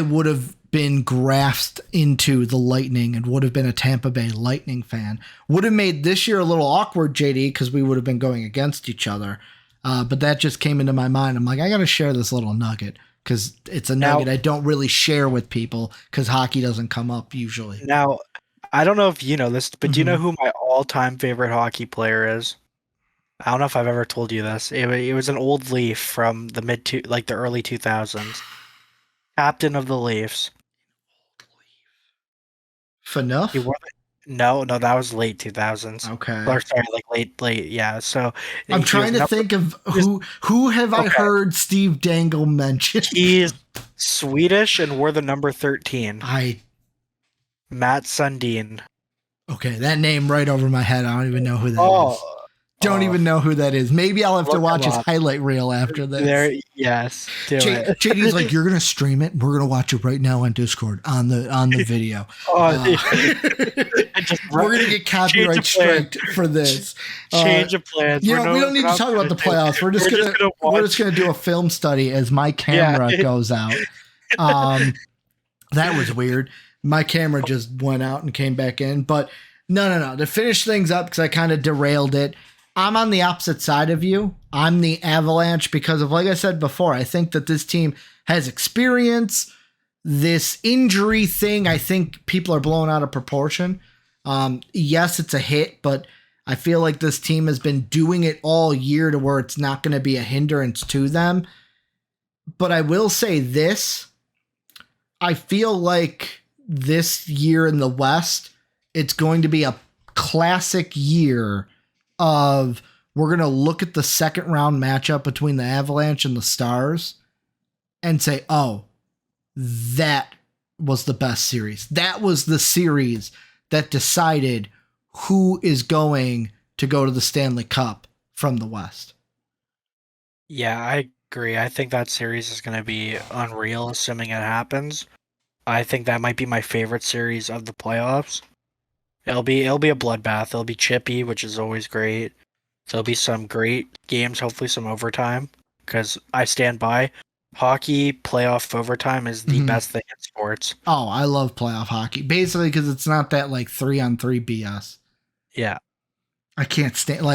Speaker 1: would have been grafted into the Lightning and would have been a Tampa Bay Lightning fan. Would have made this year a little awkward, JD, because we would have been going against each other. But that just came into my mind. I'm like, I got to share this little nugget because it's a nugget I don't really share with people because hockey doesn't come up usually.
Speaker 2: Now, I don't know if you know this, but do you know who my all-time favorite hockey player is? I don't know if I've ever told you this. It was an old Leaf from the the early 2000s. Captain of the Leafs.
Speaker 1: Phaneuf?
Speaker 2: No, that was late 2000s.
Speaker 1: Okay.
Speaker 2: Or sorry, like late, yeah. So
Speaker 1: I'm trying to think of who have I heard Steve Dangle mention.
Speaker 2: He's Swedish and wore the number 13. Matt Sundin.
Speaker 1: Okay, that name right over my head. I don't even know who that is. Don't even know who that is. Maybe I'll have to
Speaker 2: Look
Speaker 1: watch
Speaker 2: him
Speaker 1: his
Speaker 2: up.
Speaker 1: highlight reel after this.
Speaker 2: Yes, do it.
Speaker 1: JD's like, you're gonna stream it. We're gonna watch it right now on Discord on the video. We're gonna get copyright striked for this.
Speaker 2: Change of plans.
Speaker 1: We don't need to talk about the playoffs. We're just gonna do a film study as my camera goes out. That was weird. My camera just went out and came back in. But no. To finish things up, because I kind of derailed it, I'm on the opposite side of you. I'm the Avalanche because of, like I said before, I think that this team has experience. This injury thing, I think people are blowing out of proportion. Yes, it's a hit, but I feel like this team has been doing it all year to where it's not going to be a hindrance to them. But I will say this. I feel like this year in the West, it's going to be a classic year of we're going to look at the second round matchup between the Avalanche and the Stars and say, oh, that was the best series. That was the series that decided who is going to go to the Stanley Cup from the West.
Speaker 2: Yeah, I agree. I think that series is going to be unreal, assuming it happens. I think that might be my favorite series of the playoffs. It'll be a bloodbath. It'll be chippy, which is always great. There'll be some great games, hopefully some overtime, because I stand by. Hockey playoff overtime is the best thing in sports.
Speaker 1: Oh, I love playoff hockey. Basically, because it's not that like 3-on-3 BS.
Speaker 2: Yeah.
Speaker 1: I can't stand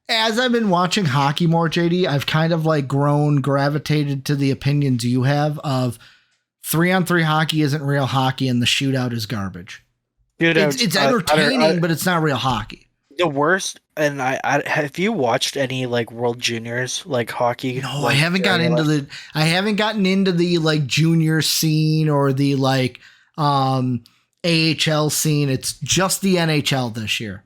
Speaker 1: as I've been watching hockey more, JD, I've kind of like gravitated to the opinions you have of 3-on-3 hockey isn't real hockey and the shootout is garbage. It's entertaining, but it's not real hockey.
Speaker 2: The worst, and I have you watched any like World Juniors like hockey?
Speaker 1: No,
Speaker 2: like,
Speaker 1: I haven't gotten into the like junior scene or the like AHL scene. It's just the NHL this year.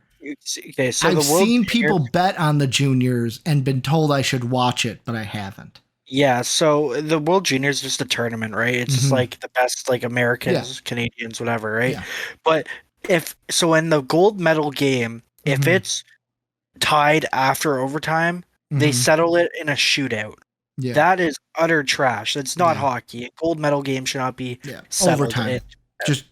Speaker 2: Okay, so
Speaker 1: I've seen people bet on the juniors and been told I should watch it, but I haven't.
Speaker 2: Yeah, so the World Juniors is just a tournament, right? It's just like the best like Americans, Canadians, whatever, right? Yeah. But in the gold medal game, if it's tied after overtime, they settle it in a shootout. Yeah. That is utter trash. That's not hockey. A gold medal game should not be settled
Speaker 1: overtime. Just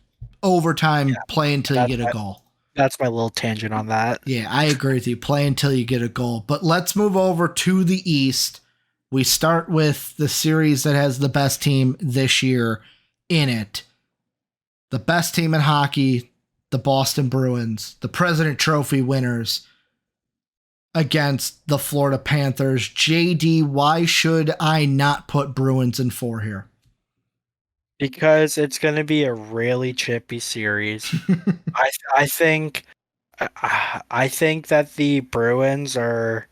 Speaker 1: overtime, play until you get a goal.
Speaker 2: That's my little tangent on that.
Speaker 1: Yeah, I agree with you. Play until you get a goal. But let's move over to the East. We start with the series that has the best team this year in it. The best team in hockey, the Boston Bruins, the President Trophy winners against the Florida Panthers. JD, why should I not put Bruins in 4 here?
Speaker 2: Because it's going to be a really chippy series. I think that the Bruins are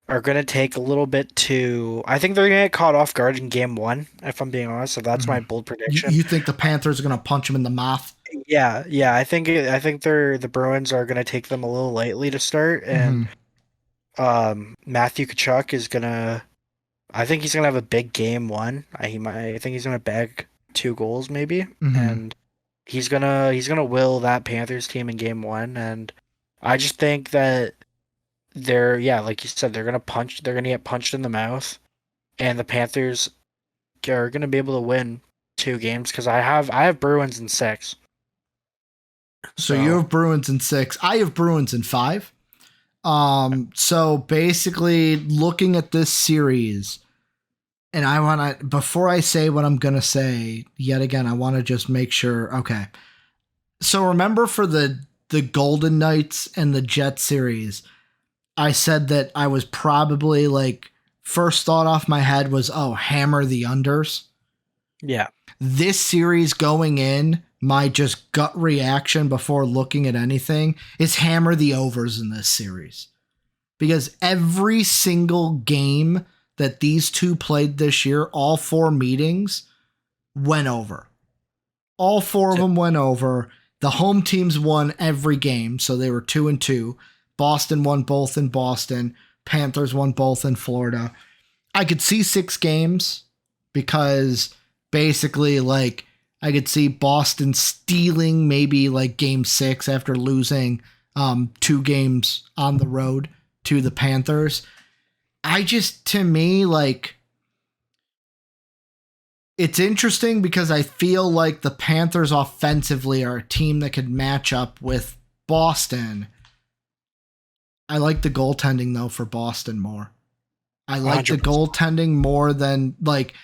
Speaker 2: going to take a little bit to... I think they're going to get caught off guard in game 1, if I'm being honest. So that's my bold prediction.
Speaker 1: You think the Panthers are going to punch them in the mouth?
Speaker 2: Yeah. I think the Bruins are going to take them a little lightly to start, and Matthew Tkachuk is going to... I think he's going to have a big game 1. I think he's going to bag 2 goals maybe, and he's gonna will that Panthers team in game 1, and I just think that they're like you said, they're gonna get punched in the mouth, and the Panthers are gonna be able to win 2 games because I have Bruins in 6.
Speaker 1: So you have Bruins in 6. I have Bruins in 5. So basically, looking at this series. And I want to, before I say what I'm going to say, yet again, I want to just make sure. Okay. So remember for the Golden Knights and the Jet series, I said that I was probably like, first thought off my head was, hammer the unders. Yeah. This series going in, my just gut reaction before looking at anything is hammer the overs in this series. Because every single game that these two played this year, all 4 meetings went over. All 4 of them went over. The home teams won every game, so they were 2-2. Boston won both in Boston. Panthers won both in Florida. I could see 6 games because basically, like, I could see Boston stealing maybe like game 6 after losing 2 games on the road to the Panthers. To me, like, it's interesting because I feel like the Panthers offensively are a team that could match up with Boston. I like the goaltending, though, for Boston more. I like 100%. The goaltending more than, like,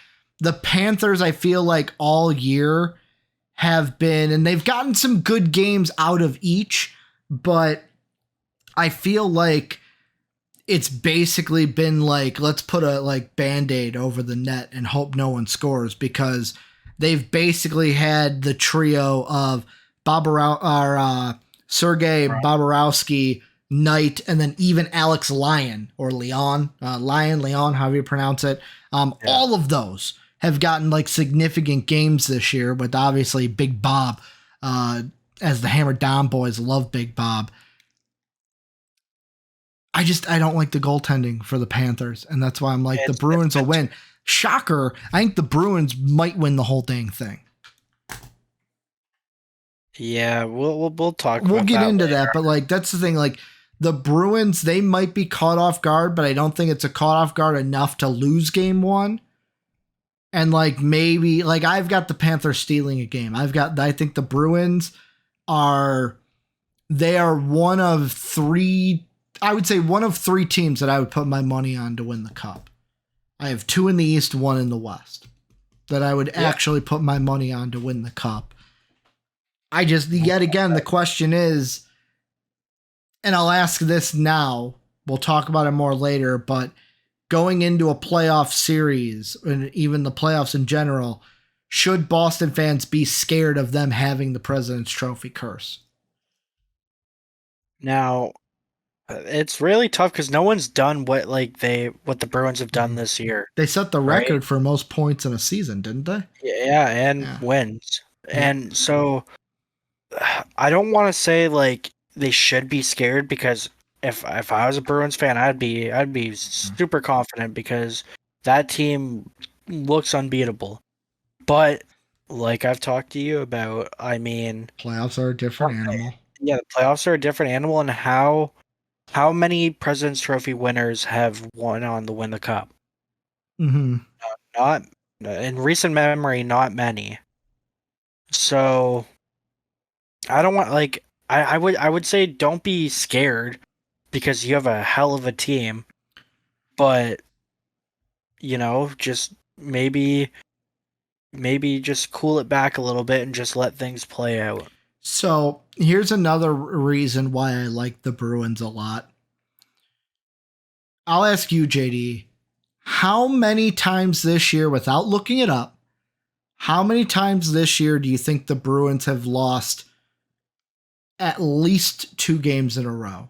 Speaker 1: the Panthers, I feel like all year have been, and they've gotten some good games out of each, but I feel like it's basically been like, let's put a like Band-Aid over the net and hope no one scores, because they've basically had the trio of Sergei Bobrovsky, Knight, and then even Alex Lyon, or Leon, however you pronounce it. All of those have gotten like significant games this year, with obviously Big Bob, as the Hammer Down boys love Big Bob. I don't like the goaltending for the Panthers, and that's why I'm like, the Bruins will win. Shocker, I think the Bruins might win the whole dang thing.
Speaker 2: Yeah, we'll talk.
Speaker 1: We'll get into that, but like, that's the thing. Like, the Bruins, they might be caught off guard, but I don't think it's a caught off guard enough to lose game one. And like, maybe like, I've got the Panthers stealing a game. I think the Bruins are one of three. I would say one of three teams that I would put my money on to win the Cup. I have two in the East, one in the West, that I would actually put my money on to win the Cup. Yet again, the question is, and I'll ask this now, we'll talk about it more later, but going into a playoff series, and even the playoffs in general, should Boston fans be scared of them having the President's Trophy curse?
Speaker 2: Now, it's really tough because no one's done what the Bruins have done this year.
Speaker 1: They set the record for most points in a season, didn't they?
Speaker 2: Yeah, and wins. Yeah. And so I don't want to say like they should be scared, because if I was a Bruins fan, I'd be super confident, because that team looks unbeatable. But like I've talked to you about, I mean,
Speaker 1: playoffs are a different animal.
Speaker 2: Yeah, the playoffs are a different animal, and how many President's Trophy winners have won on the Win the Cup?
Speaker 1: Mm-hmm.
Speaker 2: Not in recent memory, not many. So I don't want, like, I would say don't be scared, because you have a hell of a team, but just maybe just cool it back a little bit and just let things play out.
Speaker 1: So here's another reason why I like the Bruins a lot. I'll ask you, JD, how many times this year, without looking it up, how many times this year do you think the Bruins have lost at least 2 games in a row?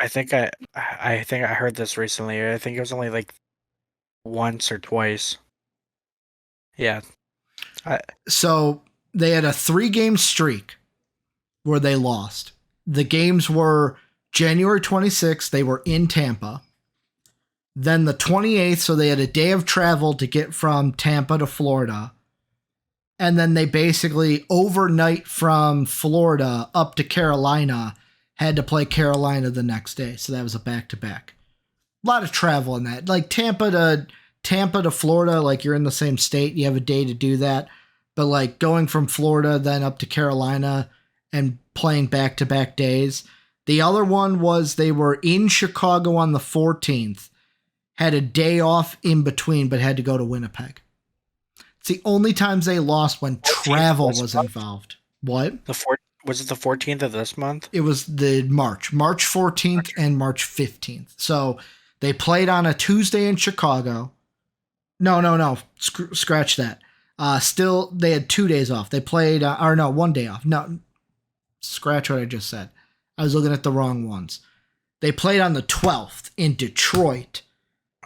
Speaker 2: I think I heard this recently. I think it was only like once or twice. Yeah.
Speaker 1: So they had a 3-game streak where they lost. The games were January 26th, they were in Tampa. Then the 28th, so they had a day of travel to get from Tampa to Florida. And then they basically, overnight from Florida up to Carolina, had to play Carolina the next day. So that was a back-to-back. A lot of travel in that. Like Tampa to Florida, like you're in the same state, you have a day to do that. But like going from Florida then up to Carolina and playing back-to-back days. The other one was they were in Chicago on the 14th, had a day off in between, but had to go to Winnipeg. It's the only times they lost when travel was involved. What?
Speaker 2: Was it the 14th of this month?
Speaker 1: It was the March 14th and March 15th. So they played on a Tuesday in Chicago. No. Scratch that. Still, they had 2 days off. They played, 1 day off. No, scratch what I just said. I was looking at the wrong ones. They played on the 12th in Detroit.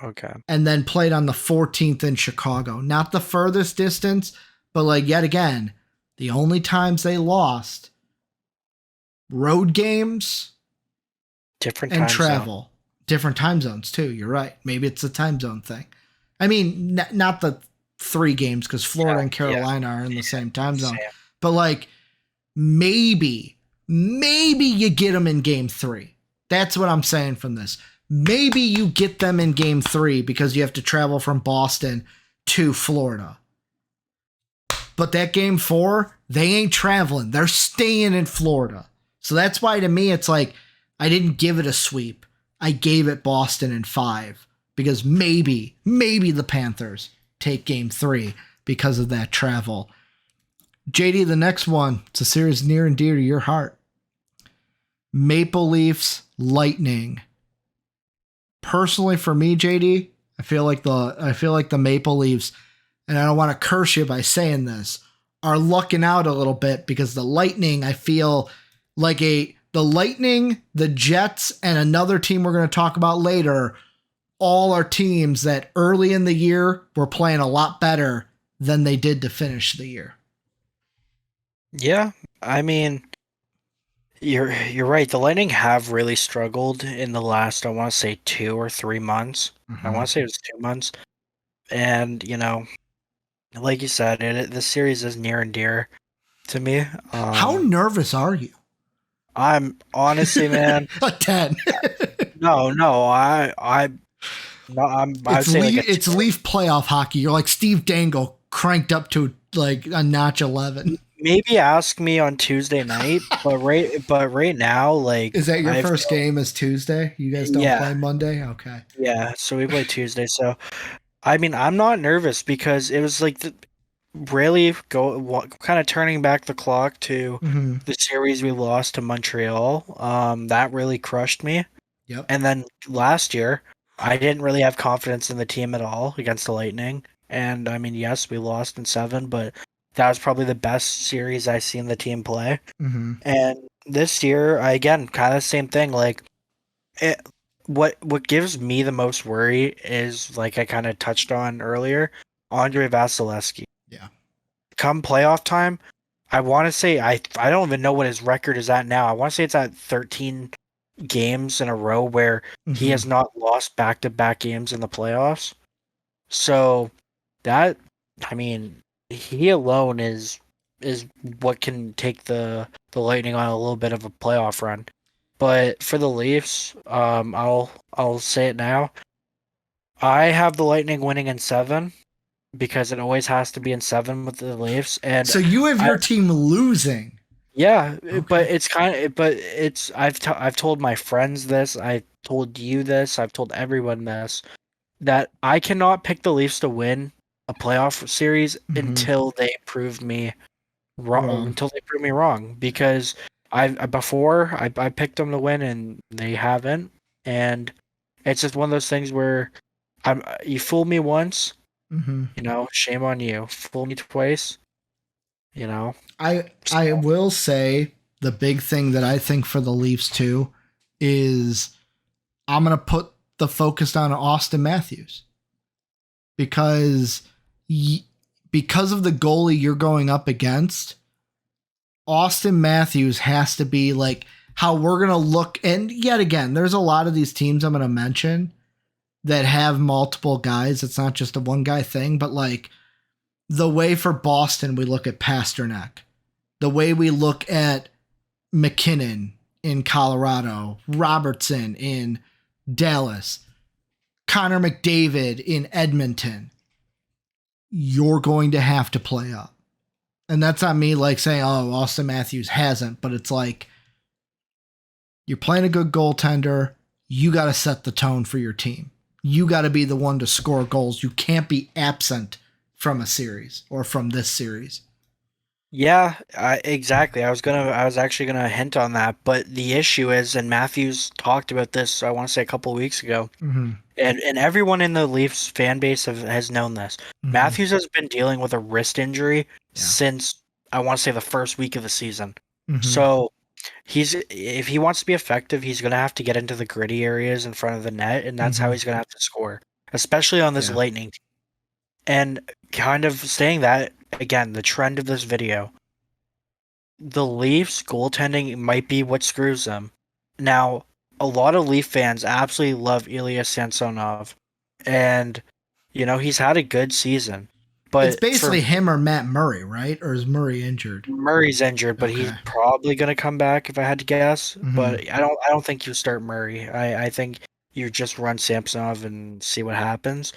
Speaker 2: Okay.
Speaker 1: And then played on the 14th in Chicago. Not the furthest distance, but like yet again, the only times they lost, road games,
Speaker 2: different
Speaker 1: and
Speaker 2: time
Speaker 1: travel.
Speaker 2: Zone.
Speaker 1: Different time zones too. You're right. Maybe it's a time zone thing. I mean, not the 3 games, because Florida and Carolina are in the same time zone. But like, maybe you get them in game 3. That's what I'm saying from this. Maybe you get them in game 3 because you have to travel from Boston to Florida. But that game 4, they ain't traveling. They're staying in Florida. So that's why to me it's like I didn't give it a sweep. I gave it Boston in 5 because maybe the Panthers take game 3 because of that travel. JD, the next one, it's a series near and dear to your heart. Maple Leafs Lightning. Personally, for me, JD, I feel like the Maple Leafs, and I don't want to curse you by saying this, are lucking out a little bit because the Lightning, I feel like the Lightning, the Jets, and another team we're going to talk about later, all are teams that early in the year were playing a lot better than they did to finish the year.
Speaker 2: Yeah, I mean, you're right. The Lightning have really struggled in the last, I want to say 2 or 3 months. I want to say it was 2 months. And, like you said, this series is near and dear to me.
Speaker 1: How nervous are you?
Speaker 2: I'm honestly, man.
Speaker 1: A 10.
Speaker 2: No, I'm
Speaker 1: It's Leaf playoff hockey. You're like Steve Dangle cranked up to like a notch 11.
Speaker 2: Maybe ask me on Tuesday night, but right now, like,
Speaker 1: is that your first game is Tuesday? You guys don't play Monday? Okay.
Speaker 2: Yeah, so we play Tuesday. So, I mean, I'm not nervous because it was like really kind of turning back the clock to the series we lost to Montreal. That really crushed me.
Speaker 1: Yep.
Speaker 2: And then last year, I didn't really have confidence in the team at all against the Lightning. And I mean, yes, we lost in 7, but that was probably the best series I've seen the team play. And this year, again, kind of the same thing. Like, what gives me the most worry is, like I kind of touched on earlier, Andre Vasilevsky.
Speaker 1: Yeah.
Speaker 2: Come playoff time, I want to say I don't even know what his record is at now. I want to say it's at 13 games in a row where he has not lost back-to-back games in the playoffs. So that, I mean, he alone is what can take the Lightning on a little bit of a playoff run. But for the Leafs, I'll say it now. I have the Lightning winning in 7 because it always has to be in 7 with the Leafs. And
Speaker 1: so you have your team losing.
Speaker 2: Yeah, okay. But I've told my friends this, I told you this, I've told everyone this, that I cannot pick the Leafs to win a playoff series until they prove me wrong. Until they prove me wrong, because I picked them to win and they haven't, and it's just one of those things where you fool me once, shame on you. Fool me twice,
Speaker 1: I will say the big thing that I think for the Leafs too is I'm going to put the focus on Austin Matthews because of the goalie you're going up against. Austin Matthews has to be like how we're going to look. And yet again, there's a lot of these teams I'm going to mention that have multiple guys. It's not just a one guy thing, but like the way for Boston, we look at Pasternak, the way we look at McKinnon in Colorado, Robertson in Dallas, Connor McDavid in Edmonton, you're going to have to play up. And that's not me like saying, oh, Austin Matthews hasn't, but it's like you're playing a good goaltender. You got to set the tone for your team. You got to be the one to score goals. You can't be absent from a series or from this series.
Speaker 2: Yeah, exactly. I was actually gonna hint on that, but the issue is, and Matthews talked about this, I want to say a couple of weeks ago, and everyone in the Leafs fan base has known this. Matthews has been dealing with a wrist injury since, I want to say, the first week of the season. So if he wants to be effective, he's gonna have to get into the gritty areas in front of the net, and that's how he's gonna have to score, especially on this Lightning team. And kind of saying that, again, the trend of this video, the Leafs goaltending might be what screws them. Now, a lot of Leaf fans absolutely love Ilya Samsonov, and he's had a good season. But
Speaker 1: it's basically him or Matt Murray, right? Or is Murray injured?
Speaker 2: Murray's injured, but he's probably going to come back if I had to guess. But I don't think you start Murray. I think you just run Samsonov and see what happens.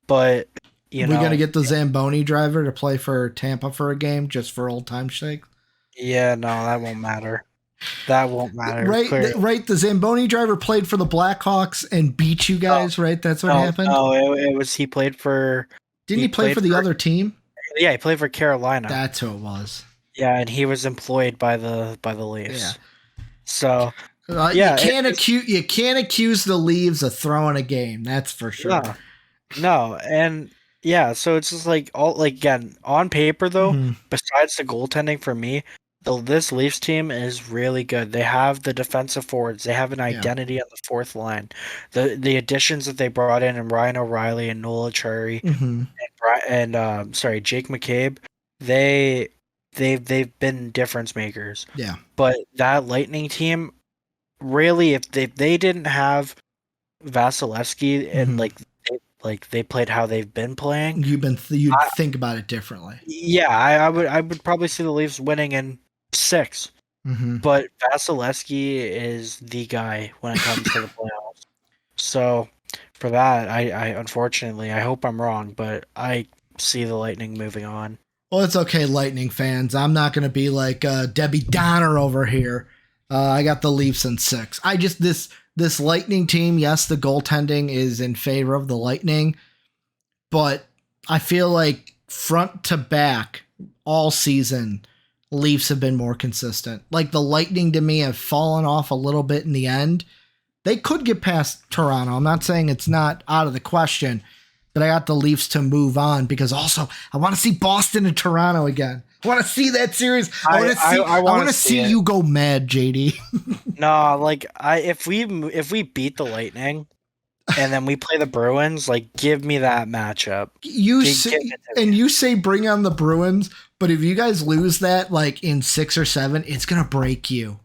Speaker 2: But
Speaker 1: We gonna get the Zamboni driver to play for Tampa for a game just for old time's sake?
Speaker 2: Yeah, no, that won't matter. That won't matter.
Speaker 1: Right, right. The Zamboni driver played for the Blackhawks and beat you guys, right? That's what happened.
Speaker 2: No, it was he played for.
Speaker 1: Didn't he play for the other team?
Speaker 2: Yeah, he played for Carolina.
Speaker 1: That's who it was.
Speaker 2: Yeah, and he was employed by the Leafs.
Speaker 1: Yeah.
Speaker 2: So
Speaker 1: you can't accuse the Leafs of throwing a game. That's for sure.
Speaker 2: No, and yeah, so it's just like again on paper though. Besides the goaltending, for me, this Leafs team is really good. They have the defensive forwards. They have an identity on the fourth line. The additions that they brought in, and Ryan O'Reilly and Noel Acciari and Jake McCabe, they've been difference makers.
Speaker 1: Yeah.
Speaker 2: But that Lightning team, really, if they didn't have Vasilevsky and they played how they've been playing,
Speaker 1: you'd think about it differently.
Speaker 2: Yeah, I would probably see the Leafs winning in 6. But Vasilevsky is the guy when it comes to the playoffs. So for that, I unfortunately, I hope I'm wrong, but I see the Lightning moving on.
Speaker 1: Well, it's okay, Lightning fans. I'm not going to be like Debbie Downer over here. I got the Leafs in 6. This Lightning team, yes, the goaltending is in favor of the Lightning, but I feel like front to back all season, Leafs have been more consistent. Like the Lightning to me have fallen off a little bit in the end. They could get past Toronto. I'm not saying it's not out of the question, but I got the Leafs to move on because also I want to see Boston and Toronto again. I want to see that series. I want to see you go mad, JD.
Speaker 2: No, like if we beat the Lightning and then we play the Bruins, like give me that matchup.
Speaker 1: You say bring on the Bruins, but if you guys lose that like in 6 or 7, it's gonna break you.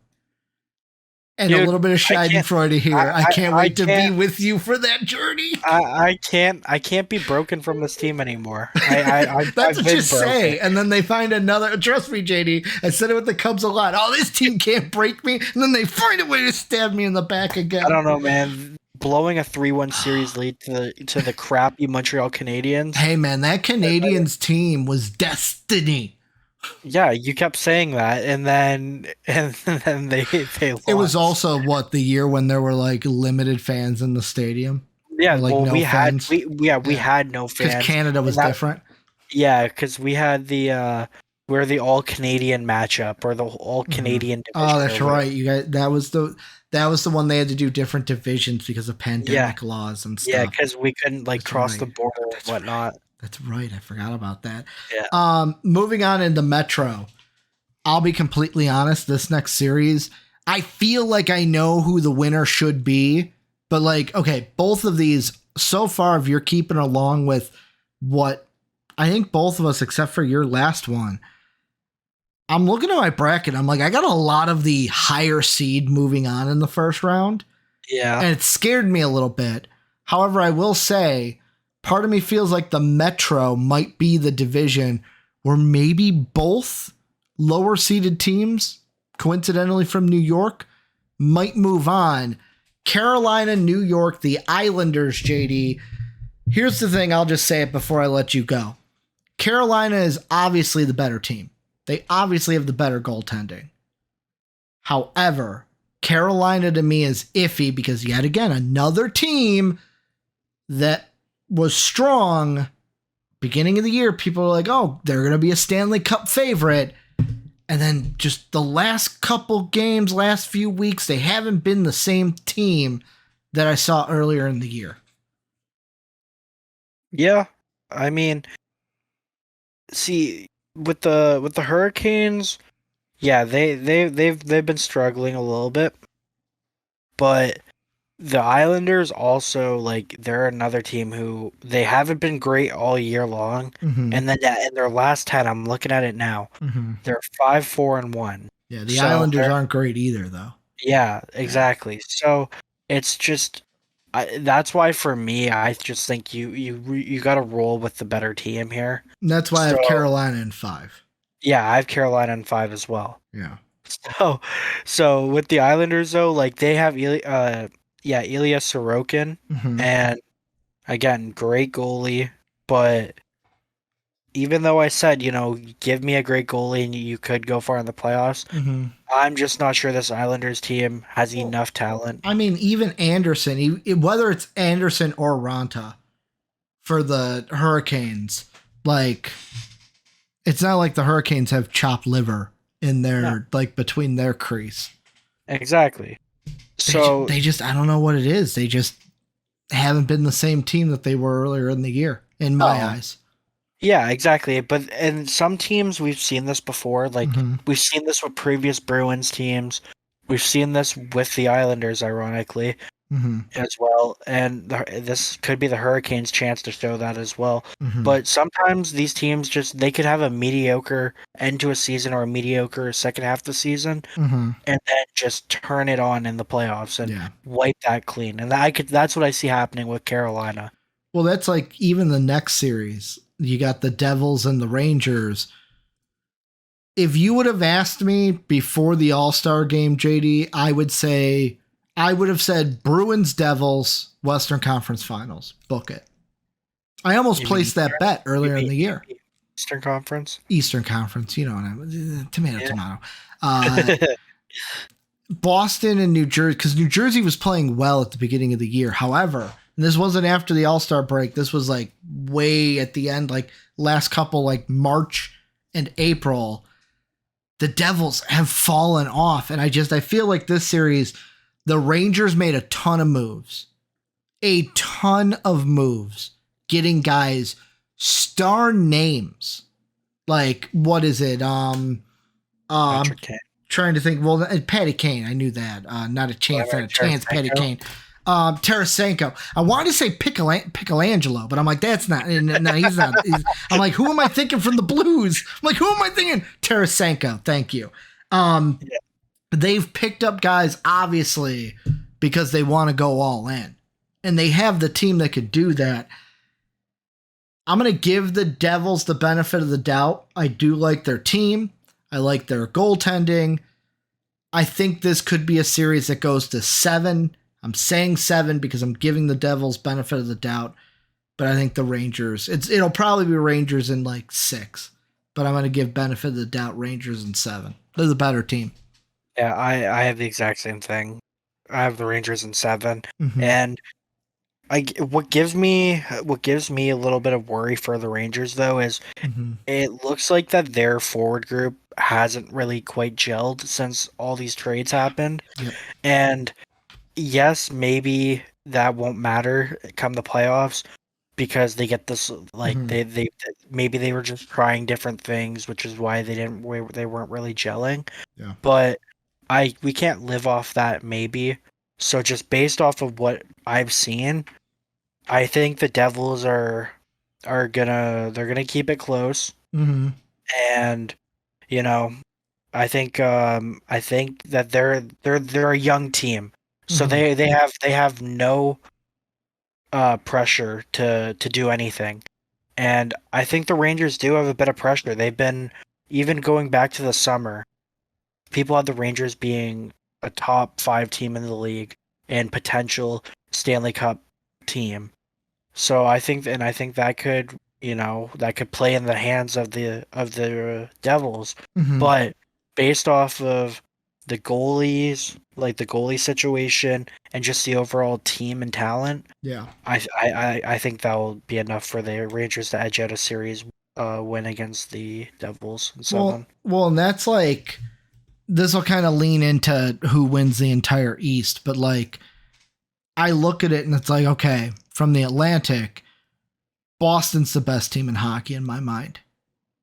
Speaker 1: And dude, a little bit of Schadenfreude here. I can't wait to be with you for that journey.
Speaker 2: I can't be broken from this team anymore.
Speaker 1: That's what you say. And then they find another. Trust me, JD. I said it with the Cubs a lot. Oh, this team can't break me. And then they find a way to stab me in the back again.
Speaker 2: I don't know, man. Blowing a 3-1 series lead to the crappy Montreal Canadiens.
Speaker 1: Hey, man, that Canadiens team was destiny.
Speaker 2: Yeah, you kept saying that, and then they lost.
Speaker 1: It was also the year when there were like limited fans in the stadium.
Speaker 2: Yeah, like well, we had no fans
Speaker 1: because Canada was different.
Speaker 2: Yeah, because we had we're the all Canadian matchup or the all Canadian.
Speaker 1: Oh, that's right. You guys, that was the one they had to do different divisions because of pandemic laws and stuff.
Speaker 2: Yeah, because we couldn't cross the border and whatnot.
Speaker 1: That's right. I forgot about that.
Speaker 2: Yeah.
Speaker 1: Moving on into Metro. I'll be completely honest. This next series, I feel like I know who the winner should be. But okay, both of these so far, if you're keeping along with what I think both of us, except for your last one, I'm looking at my bracket. I'm like, I got a lot of the higher seed moving on in the first round.
Speaker 2: Yeah.
Speaker 1: And it scared me a little bit. However, I will say, part of me feels like the Metro might be the division where maybe both lower seeded teams, coincidentally from New York, might move on. Carolina, New York, the Islanders, JD. Here's the thing. I'll just say it before I let you go. Carolina is obviously the better team. They obviously have the better goaltending. However, Carolina to me is iffy because yet again, another team that was strong beginning of the year. People are like, oh, they're going to be a Stanley Cup favorite. And then just the last couple games, last few weeks, they haven't been the same team that I saw earlier in the year.
Speaker 2: Yeah. I mean, see, with the Hurricanes, yeah, they've been struggling a little bit. But the Islanders also, they're another team who they haven't been great all year long.
Speaker 1: Mm-hmm.
Speaker 2: And then in their last 10, I'm looking at it now, they're 5-4-1.
Speaker 1: Yeah, the Islanders aren't great either, though.
Speaker 2: Yeah, exactly. Yeah. So it's just, that's why for me, I just think you got to roll with the better team here.
Speaker 1: And that's why I have Carolina in 5.
Speaker 2: Yeah, I have Carolina in 5 as well.
Speaker 1: Yeah.
Speaker 2: So with the Islanders though, they have yeah, Ilya Sorokin,
Speaker 1: Mm-hmm.
Speaker 2: and again, great goalie, but even though I said, give me a great goalie and you could go far in the playoffs,
Speaker 1: Mm-hmm.
Speaker 2: I'm just not sure this Islanders team has
Speaker 1: Well,
Speaker 2: enough talent.
Speaker 1: I mean, even Anderson, whether it's Anderson or Ranta for the Hurricanes, like it's not like the Hurricanes have chopped liver in
Speaker 2: No,
Speaker 1: their like between their crease.
Speaker 2: exactly.
Speaker 1: They
Speaker 2: So,
Speaker 1: they just I don't know what it is. They just haven't been the same team that they were earlier in the year in my
Speaker 2: oh,
Speaker 1: eyes.
Speaker 2: yeah, exactly. But in some teams, we've seen this before. Like,
Speaker 1: Mm-hmm.
Speaker 2: we've seen this with previous Bruins teams. We've seen this with the Islanders, ironically,
Speaker 1: Mm-hmm.
Speaker 2: as well. And this could be the Hurricanes' chance to show that as well.
Speaker 1: Mm-hmm.
Speaker 2: But sometimes these teams they could have a mediocre end to a season or a mediocre second half of the season,
Speaker 1: Mm-hmm.
Speaker 2: and then just turn it on in the playoffs and
Speaker 1: Yeah.
Speaker 2: wipe that clean. And that's what I see happening with Carolina.
Speaker 1: Well, that's like even the next series. You got the Devils and the Rangers. If you would have asked me before the All-Star game, JD, I would have said Bruins Devils Western Conference Finals. Book it. I almost
Speaker 2: You mean
Speaker 1: placed that bet
Speaker 2: you
Speaker 1: earlier in
Speaker 2: mean
Speaker 1: the year.
Speaker 2: Eastern Conference?
Speaker 1: Eastern Conference, you know what I mean? Tomato,
Speaker 2: Yeah.
Speaker 1: tomato. Uh, Boston and New Jersey, because New Jersey was playing well at the beginning of the year. However, and this wasn't after the All Star break. This was like way at the end, like last couple, like March and April. The Devils have fallen off, and I feel like this series, the Rangers made a ton of moves, getting guys star names. Like what is it? I'm
Speaker 2: Patrick Kane.
Speaker 1: trying to think. Well, Patty Kane, I knew that. Not a chance,
Speaker 2: Whatever,
Speaker 1: not a chance. Patty
Speaker 2: Tarasenko.
Speaker 1: Kane. Tarasenko. I wanted to say Piccolangelo, but I'm like, that's not. No, he's not. I'm like, who am I thinking from the Blues? I'm like, who am I thinking? Tarasenko. Thank you.
Speaker 2: Yeah.
Speaker 1: They've picked up guys obviously because they want to go all in, and they have the team that could do that. I'm going to give the Devils the benefit of the doubt. I do like their team. I like their goaltending. I think this could be a series that goes to 7. I'm saying 7 because I'm giving the Devils benefit of the doubt. But I think the Rangers, it'll probably be Rangers in like 6. But I'm going to give benefit of the doubt Rangers in 7. They're the better team.
Speaker 2: Yeah, I have the exact same thing. I have the Rangers in 7,
Speaker 1: Mm-hmm.
Speaker 2: and what gives me a little bit of worry for the Rangers though is
Speaker 1: Mm-hmm.
Speaker 2: it looks like that their forward group hasn't really quite gelled since all these trades happened.
Speaker 1: Yep.
Speaker 2: And yes, maybe that won't matter come the playoffs because they get this like
Speaker 1: Mm-hmm.
Speaker 2: they maybe they were just trying different things, which is why they weren't really gelling.
Speaker 1: Yeah.
Speaker 2: But we can't live off that maybe. So just based off of what I've seen, I think the Devils they're gonna keep it close,
Speaker 1: Mm-hmm.
Speaker 2: and you know I think that they're a young team, so
Speaker 1: Mm-hmm.
Speaker 2: they have no pressure to do anything, and I think the Rangers do have a bit of pressure. They've been even going back to the summer. People had the Rangers being a top 5 team in the league and potential Stanley Cup team. So I think that could, that could play in the hands of the Devils.
Speaker 1: Mm-hmm.
Speaker 2: But based off of the goalies, like the goalie situation and just the overall team and talent,
Speaker 1: Yeah.
Speaker 2: I think that will be enough for the Rangers to edge out a series win against the Devils in 7.
Speaker 1: Well, and that's like this will kind of lean into who wins the entire East, but like I look at it and it's like, okay, from the Atlantic, Boston's the best team in hockey in my mind.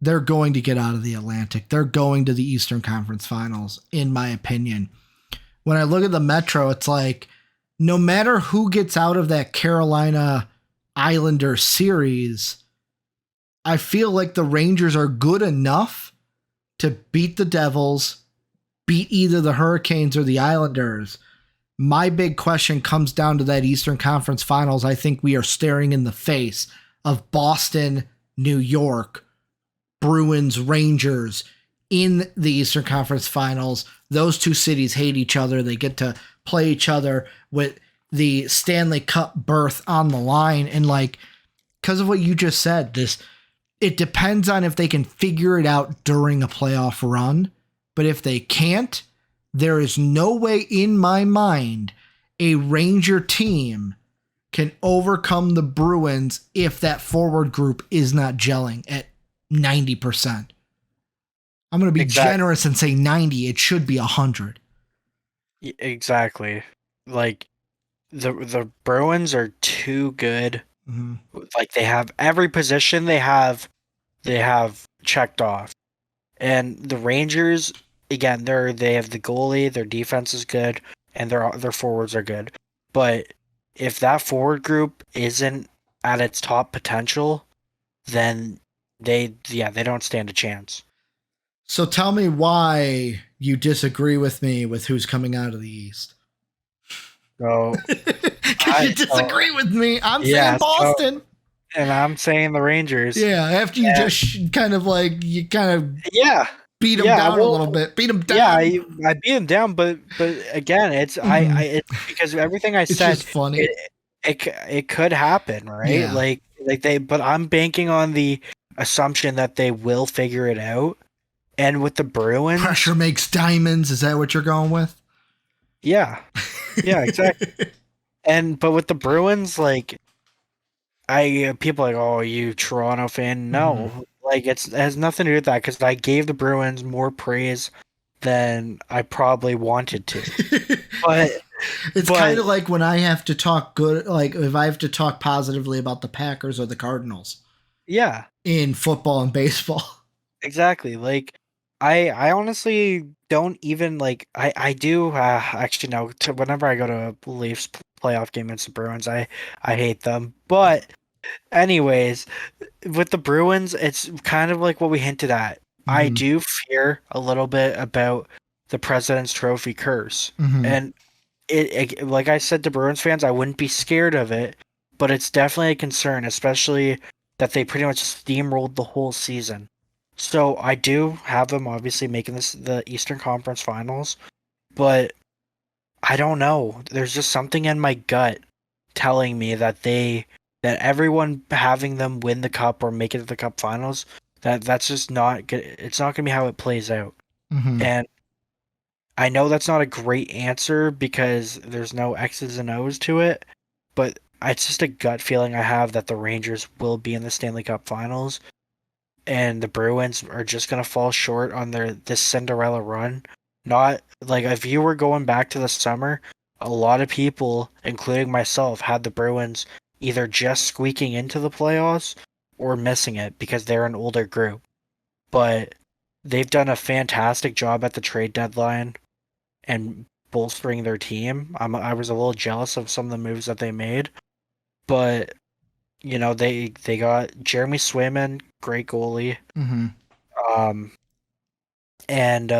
Speaker 1: They're going to get out of the Atlantic. They're going to the Eastern Conference Finals, in my opinion. When I look at the Metro, it's like no matter who gets out of that Carolina Islander series, I feel like the Rangers are good enough to beat the Devils, beat either the Hurricanes or the Islanders. My big question comes down to that Eastern Conference Finals. I think we are staring in the face of Boston, New York, Bruins, Rangers in the Eastern Conference Finals. Those two cities hate each other. They get to play each other with the Stanley Cup berth on the line. And like, because of what you just said, it depends on if they can figure it out during a playoff run. But if they can't, there is no way in my mind a Ranger team can overcome the Bruins if that forward group is not gelling at 90%. I'm going to be generous and say 90. It should be 100.
Speaker 2: Exactly. Like, the Bruins are too good.
Speaker 1: Mm-hmm.
Speaker 2: Like, they have every position they have checked off. And the Rangers, again, they have the goalie, their defense is good, and their forwards are good. But if that forward group isn't at its top potential, then they don't stand a chance.
Speaker 1: So tell me why you disagree with me with who's coming out of the East.
Speaker 2: So
Speaker 1: you disagree with me. I'm saying Boston.
Speaker 2: And I'm saying the Rangers.
Speaker 1: Yeah, after you just kind of beat them down a little bit. Beat them down.
Speaker 2: Yeah, I beat them down, but again, it's it's because everything I said.
Speaker 1: It's just funny.
Speaker 2: It could happen, right?
Speaker 1: Yeah.
Speaker 2: But I'm banking on the assumption that they will figure it out. And with the Bruins,
Speaker 1: pressure makes diamonds. Is that what you're going with?
Speaker 2: Yeah, exactly. But with the Bruins, like, people are like, oh, you Toronto fan? No, like it has nothing to do with that because I gave the Bruins more praise than I probably wanted to. But
Speaker 1: it's kind of like when I have to talk good, like if I have to talk positively about the Packers or the Cardinals.
Speaker 2: Yeah,
Speaker 1: in football and baseball.
Speaker 2: Exactly. Like, I honestly don't even like. I do actually no. Whenever I go to a Leafs playoff game against the Bruins, I hate them. But anyways, with the Bruins, it's kind of like what we hinted at. I do fear a little bit about the President's Trophy curse, and it like I said to Bruins fans, I wouldn't be scared of it, but it's definitely a concern, especially that they pretty much steamrolled the whole season. So I do have them obviously making the Eastern Conference Finals, but I don't know. There's just something in my gut telling me that everyone having them win the cup or make it to the cup finals, that's just not good. It's not going to be how it plays out. And I know that's not a great answer because there's no X's and O's to it, but it's just a gut feeling I have that the Rangers will be in the Stanley Cup Finals, and the Bruins are just gonna fall short on this Cinderella run. Not like if you were going back to the summer, a lot of people, including myself, had the Bruins either just squeaking into the playoffs or missing it because they're an older group. But they've done a fantastic job at the trade deadline and bolstering their team. I was a little jealous of some of the moves that they made, but they got Jeremy Swayman, great goalie, and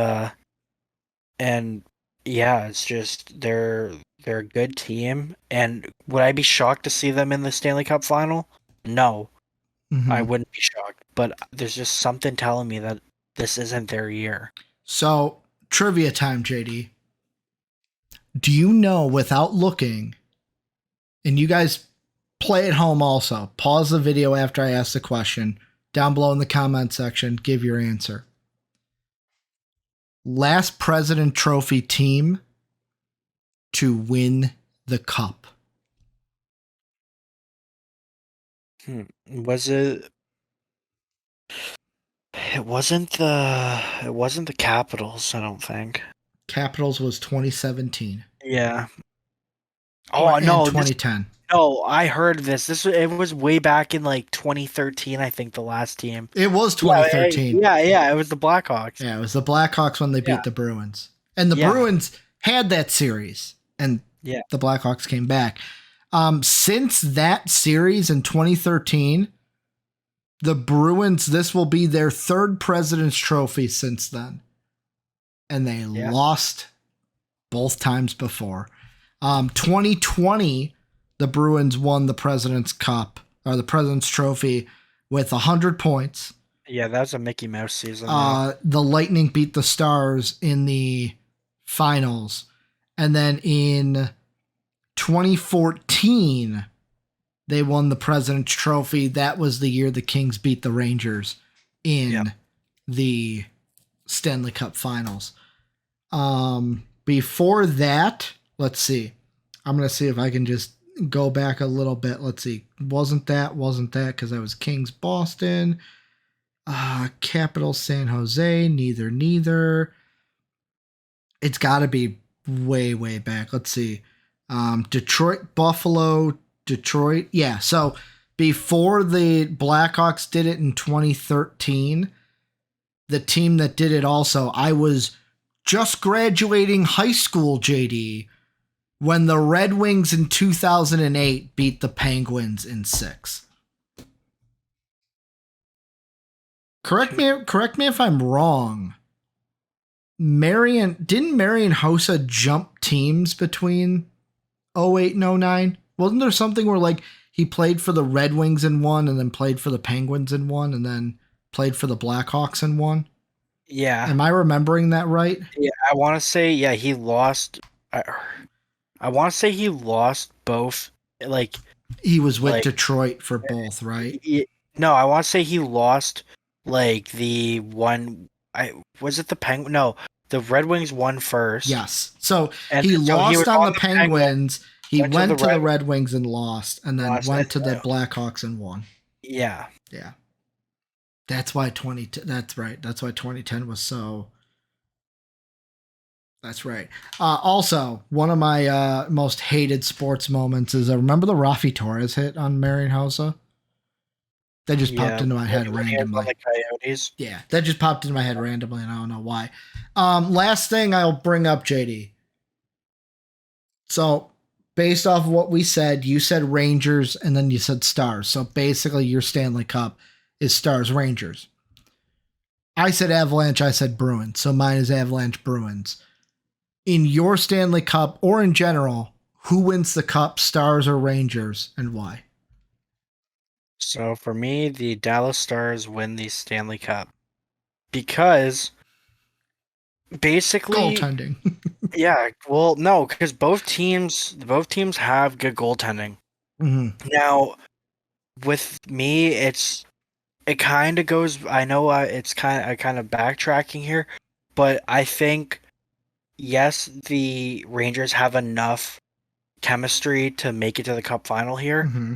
Speaker 2: yeah, it's just they're a good team. And would I be shocked to see them in the Stanley Cup final? No, I wouldn't be shocked. But there's just something telling me that this isn't their year.
Speaker 1: So, trivia time, JD. Do you know without looking, and you guys play at home also, pause the video after I ask the question, down below in the comment section, give your answer. Last President Trophy team to win the cup.
Speaker 2: Was it? It wasn't the Capitals, I don't think.
Speaker 1: Capitals was 2017.
Speaker 2: Yeah. Oh no,
Speaker 1: 2010.
Speaker 2: No, I heard this. It was way back in like 2013, I think, the last team.
Speaker 1: It was 2013.
Speaker 2: Yeah, it was the Blackhawks.
Speaker 1: Yeah, it was the Blackhawks when they beat the Bruins. And the Bruins had that series, and the Blackhawks came back. Since that series in 2013, the Bruins, this will be their third President's Trophy since then. And they lost both times before. 2020, the Bruins won the President's Cup, or the President's Trophy, with 100 points.
Speaker 2: Yeah, that was a Mickey Mouse season.
Speaker 1: The Lightning beat the Stars in the finals. And then in 2014, they won the President's Trophy. That was the year the Kings beat the Rangers in the Stanley Cup Finals. Before that, let's see. I'm going to see if I can just go back a little bit. Let's see. Wasn't that because I was Kings Boston. Capital San Jose, neither. It's got to be way back. Let's see. Detroit, Buffalo, Detroit. Yeah, so before the Blackhawks did it in 2013, the team that did it also, I was just graduating high school, JD, when the Red Wings in 2008 beat the Penguins in 6. Correct me if I'm wrong. Didn't Marian Hossa jump teams between 08 and 09? Wasn't there something where like he played for the Red Wings in 1 and then played for the Penguins in 1 and then played for the Blackhawks in 1?
Speaker 2: Yeah.
Speaker 1: Am I remembering that right?
Speaker 2: Yeah, I want to say he lost. I want to say he lost both. Like
Speaker 1: he was with Detroit for both, right?
Speaker 2: No, I want to say he lost like the one. Was it the Penguin? No, the Red Wings won first.
Speaker 1: Yes. So he lost on the Penguins. He went to the Red Wings and lost, and then went to the Blackhawks and won.
Speaker 2: Yeah.
Speaker 1: Yeah. That's why That's right. That's why 2010 was so. That's right. Also, one of my most hated sports moments is remember the Rafi Torres hit on Marian Hossa? That just popped into my head randomly. Yeah, that just popped into my head randomly, and I don't know why. Last thing I'll bring up, JD. So, based off of what we said, you said Rangers, and then you said Stars. So, basically, your Stanley Cup is Stars Rangers. I said Avalanche, I said Bruins. So, mine is Avalanche Bruins. In your Stanley Cup, or in general, who wins the Cup, Stars or Rangers, and why?
Speaker 2: So for me, the Dallas Stars win the Stanley Cup because basically
Speaker 1: goaltending.
Speaker 2: Yeah, well, no, because both teams have good goaltending.
Speaker 1: Mm-hmm.
Speaker 2: Now, with me, it kind of goes. I know it's kind of backtracking here, but I think yes, the Rangers have enough chemistry to make it to the Cup final here.
Speaker 1: Mm-hmm.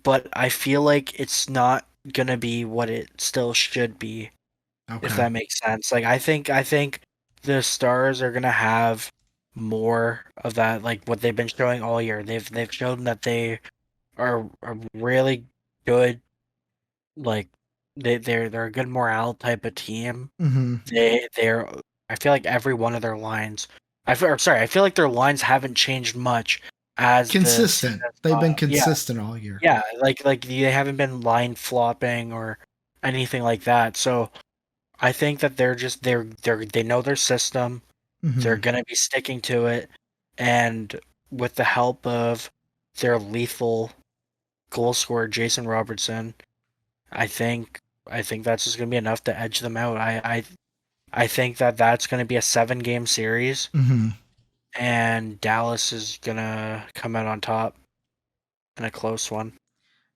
Speaker 2: But I feel like it's not gonna be what it still should be, if that makes sense. Like I think the Stars are gonna have more of that, like what they've been showing all year. They've shown that they are really good. Like they're a good morale type of team.
Speaker 1: Mm-hmm.
Speaker 2: They're I feel like every one of their lines. I feel like their lines haven't changed much as
Speaker 1: consistent. They've been consistent all year.
Speaker 2: Yeah, like they haven't been line flopping or anything like that. So I think that they know their system.
Speaker 1: Mm-hmm.
Speaker 2: They're gonna be sticking to it, and with the help of their lethal goal scorer Jason Robertson, I think that's just gonna be enough to edge them out. I think that's gonna be a 7-game series.
Speaker 1: Mm-hmm.
Speaker 2: And Dallas is gonna come out on top in a close one.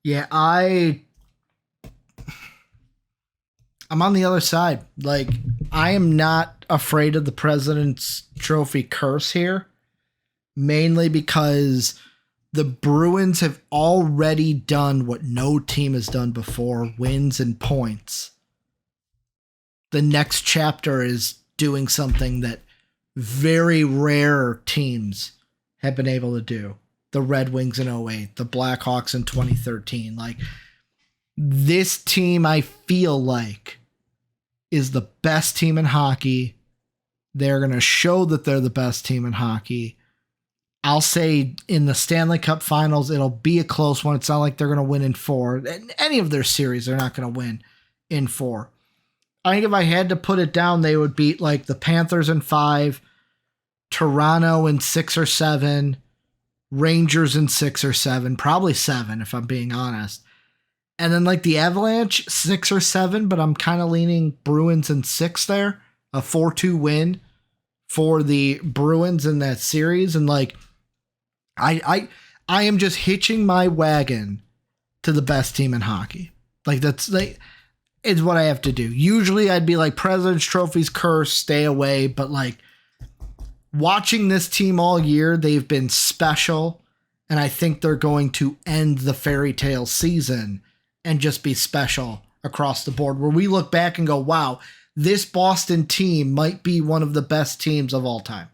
Speaker 1: Yeah, I'm on the other side. Like, I am not afraid of the President's Trophy curse here, mainly because the Bruins have already done what no team has done before, wins and points. The next chapter is doing something that very rare teams have been able to do. The Red Wings in 08, the Blackhawks in 2013. Like, this team, I feel like, is the best team in hockey. They're going to show that they're the best team in hockey. I'll say in the Stanley Cup Finals, it'll be a close one. It's not like they're going to win in 4. Any of their series, they're not going to win in 4. I think if I had to put it down, they would beat like the Panthers in 5, Toronto in 6 or 7, Rangers in 6 or 7, probably 7 if I'm being honest. And then like the Avalanche 6 or 7, but I'm kind of leaning Bruins in 6 there. A 4-2 win for the Bruins in that series. And like I am just hitching my wagon to the best team in hockey. Like that's like it's what I have to do. Usually I'd be like President's Trophy's curse, stay away, but like watching this team all year, they've been special, and I think they're going to end the fairy tale season and just be special across the board, where we look back and go, wow, this Boston team might be one of the best teams of all time.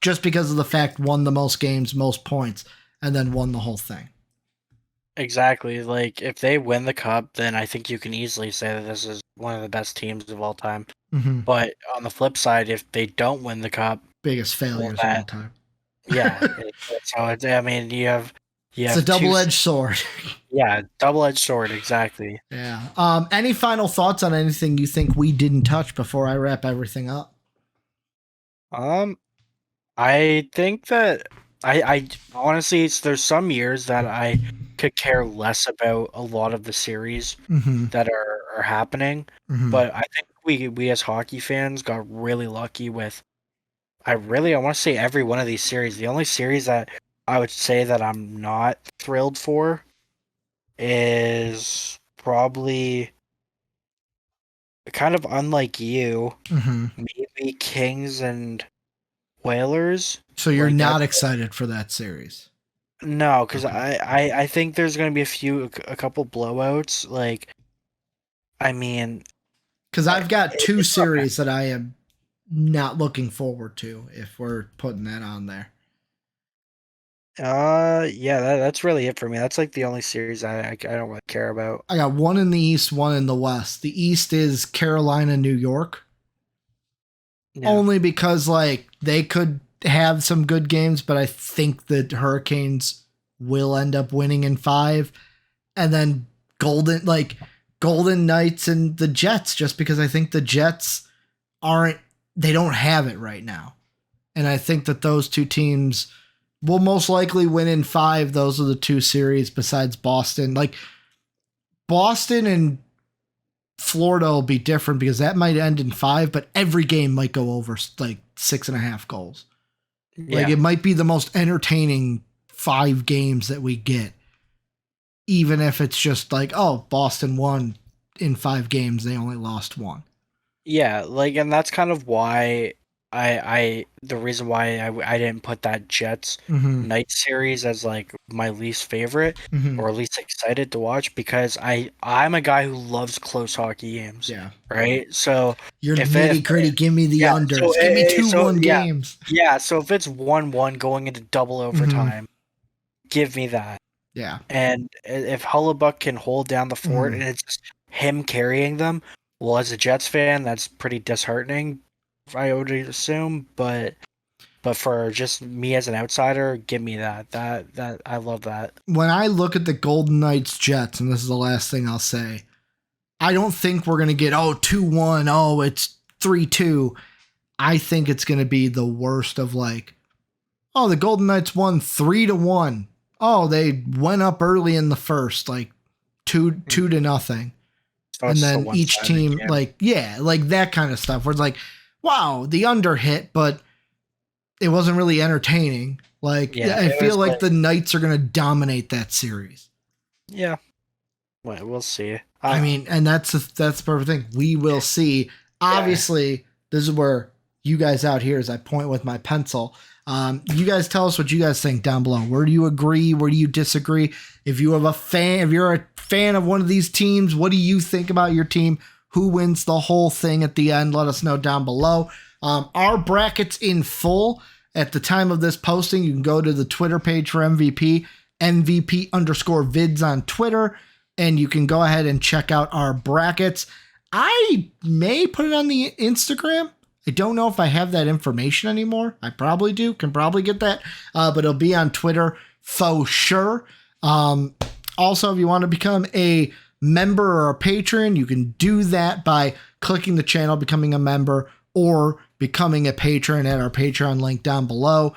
Speaker 1: Just because of the fact won the most games, most points, and then won the whole thing.
Speaker 2: Exactly. Like, if they win the cup, then I think you can easily say that this is one of the best teams of all time.
Speaker 1: Mm-hmm.
Speaker 2: But on the flip side, if they don't win the cup,
Speaker 1: biggest failures of all time.
Speaker 2: Yeah. So it's, I mean, you have
Speaker 1: it's a double-edged sword.
Speaker 2: Yeah, double-edged sword, exactly.
Speaker 1: Yeah. Any final thoughts on anything you think we didn't touch before I wrap everything up?
Speaker 2: I think that I honestly, there's some years that I could care less about a lot of the series that are happening, but I think we as hockey fans got really lucky with. I want to say every one of these series. The only series that I would say that I'm not thrilled for is probably kind of unlike you, maybe Kings and Whalers.
Speaker 1: So you're like not excited for that series?
Speaker 2: No, because I think there's going to be a couple blowouts. Like, I mean,
Speaker 1: because I've got two series that I am not looking forward to, if we're putting that on there.
Speaker 2: Yeah, that's really it for me. That's like the only series I don't really care about.
Speaker 1: I got one in the East, one in the West. The East is Carolina, New York. Yeah. Only because like they could have some good games, but I think the Hurricanes will end up winning in 5. And then Golden Knights and the Jets, just because I think the Jets they don't have it right now. And I think that those two teams will most likely win in 5. Those are the two series besides Boston. Like Boston and Florida will be different because that might end in 5, but every game might go over like 6.5 goals. Yeah. Like it might be the most entertaining 5 games that we get, even if it's just like, oh, Boston won in 5 games, they only lost 1.
Speaker 2: Yeah, like, and that's kind of why the reason why I didn't put that Jets Knight series as like my least favorite or least excited to watch, because I'm a guy who loves close hockey games. Yeah. Right. So
Speaker 1: you're nitty gritty. Give me the unders. So, give me 2-1 games.
Speaker 2: Yeah. So if it's 1-1 going into double overtime, give me that.
Speaker 1: Yeah.
Speaker 2: And if Hellebuck can hold down the fort and it's just him carrying them, well, as a Jets fan, that's pretty disheartening, I would assume, but for just me as an outsider, give me that I love that.
Speaker 1: When I look at the Golden Knights Jets, and this is the last thing I'll say, I don't think we're going to get 2-1, it's 3-2. I think it's going to be the worst of like, the Golden Knights won 3-1. They went up early in the first, like 2-0. So and then each team, game. Like that kind of stuff where it's like, wow, the under hit, but it wasn't really entertaining. Like, I feel like the Knights are going to dominate that series.
Speaker 2: Yeah. Well, we'll see.
Speaker 1: I mean, and that's the perfect thing. We will see. Obviously, this is where you guys out here, as I point with my pencil, you guys tell us what you guys think down below. Where do you agree? Where do you disagree? If you're a fan of one of these teams, what do you think about your team? Who wins the whole thing at the end? Let us know down below. Our brackets in full at the time of this posting. You can go to the Twitter page for MVP, MVP_vids on Twitter, and you can go ahead and check out our brackets. I may put it on the Instagram. I don't know if I have that information anymore. I probably do. Can probably get that. But it'll be on Twitter for sure. Also, if you want to become a member or a patron, you can do that by clicking the channel, becoming a member, or becoming a patron at our Patreon link down below.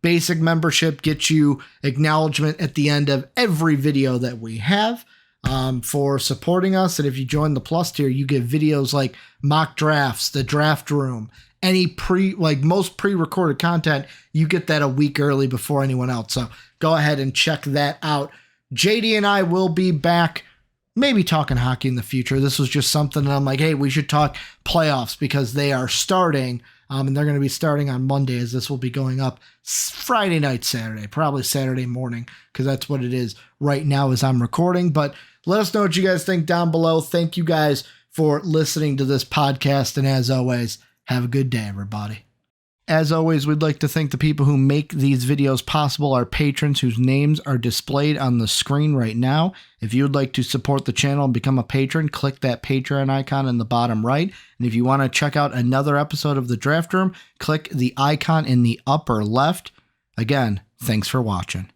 Speaker 1: Basic membership gets you acknowledgement at the end of every video that we have for supporting us. And if you join the Plus tier, you get videos like mock drafts, the draft room, most pre-recorded content, you get that a week early before anyone else. So go ahead and check that out. JD and I will be back, maybe talking hockey in the future. This was just something that I'm like, hey, we should talk playoffs because they are starting. And they're going to be starting on Monday, as this will be going up Friday night, Saturday, probably Saturday morning, because that's what it is right now as I'm recording. But let us know what you guys think down below. Thank you guys for listening to this podcast. And as always, have a good day, everybody. As always, we'd like to thank the people who make these videos possible, our patrons whose names are displayed on the screen right now. If you would like to support the channel and become a patron, click that Patreon icon in the bottom right. And if you want to check out another episode of The Draft Room, click the icon in the upper left. Again, thanks for watching.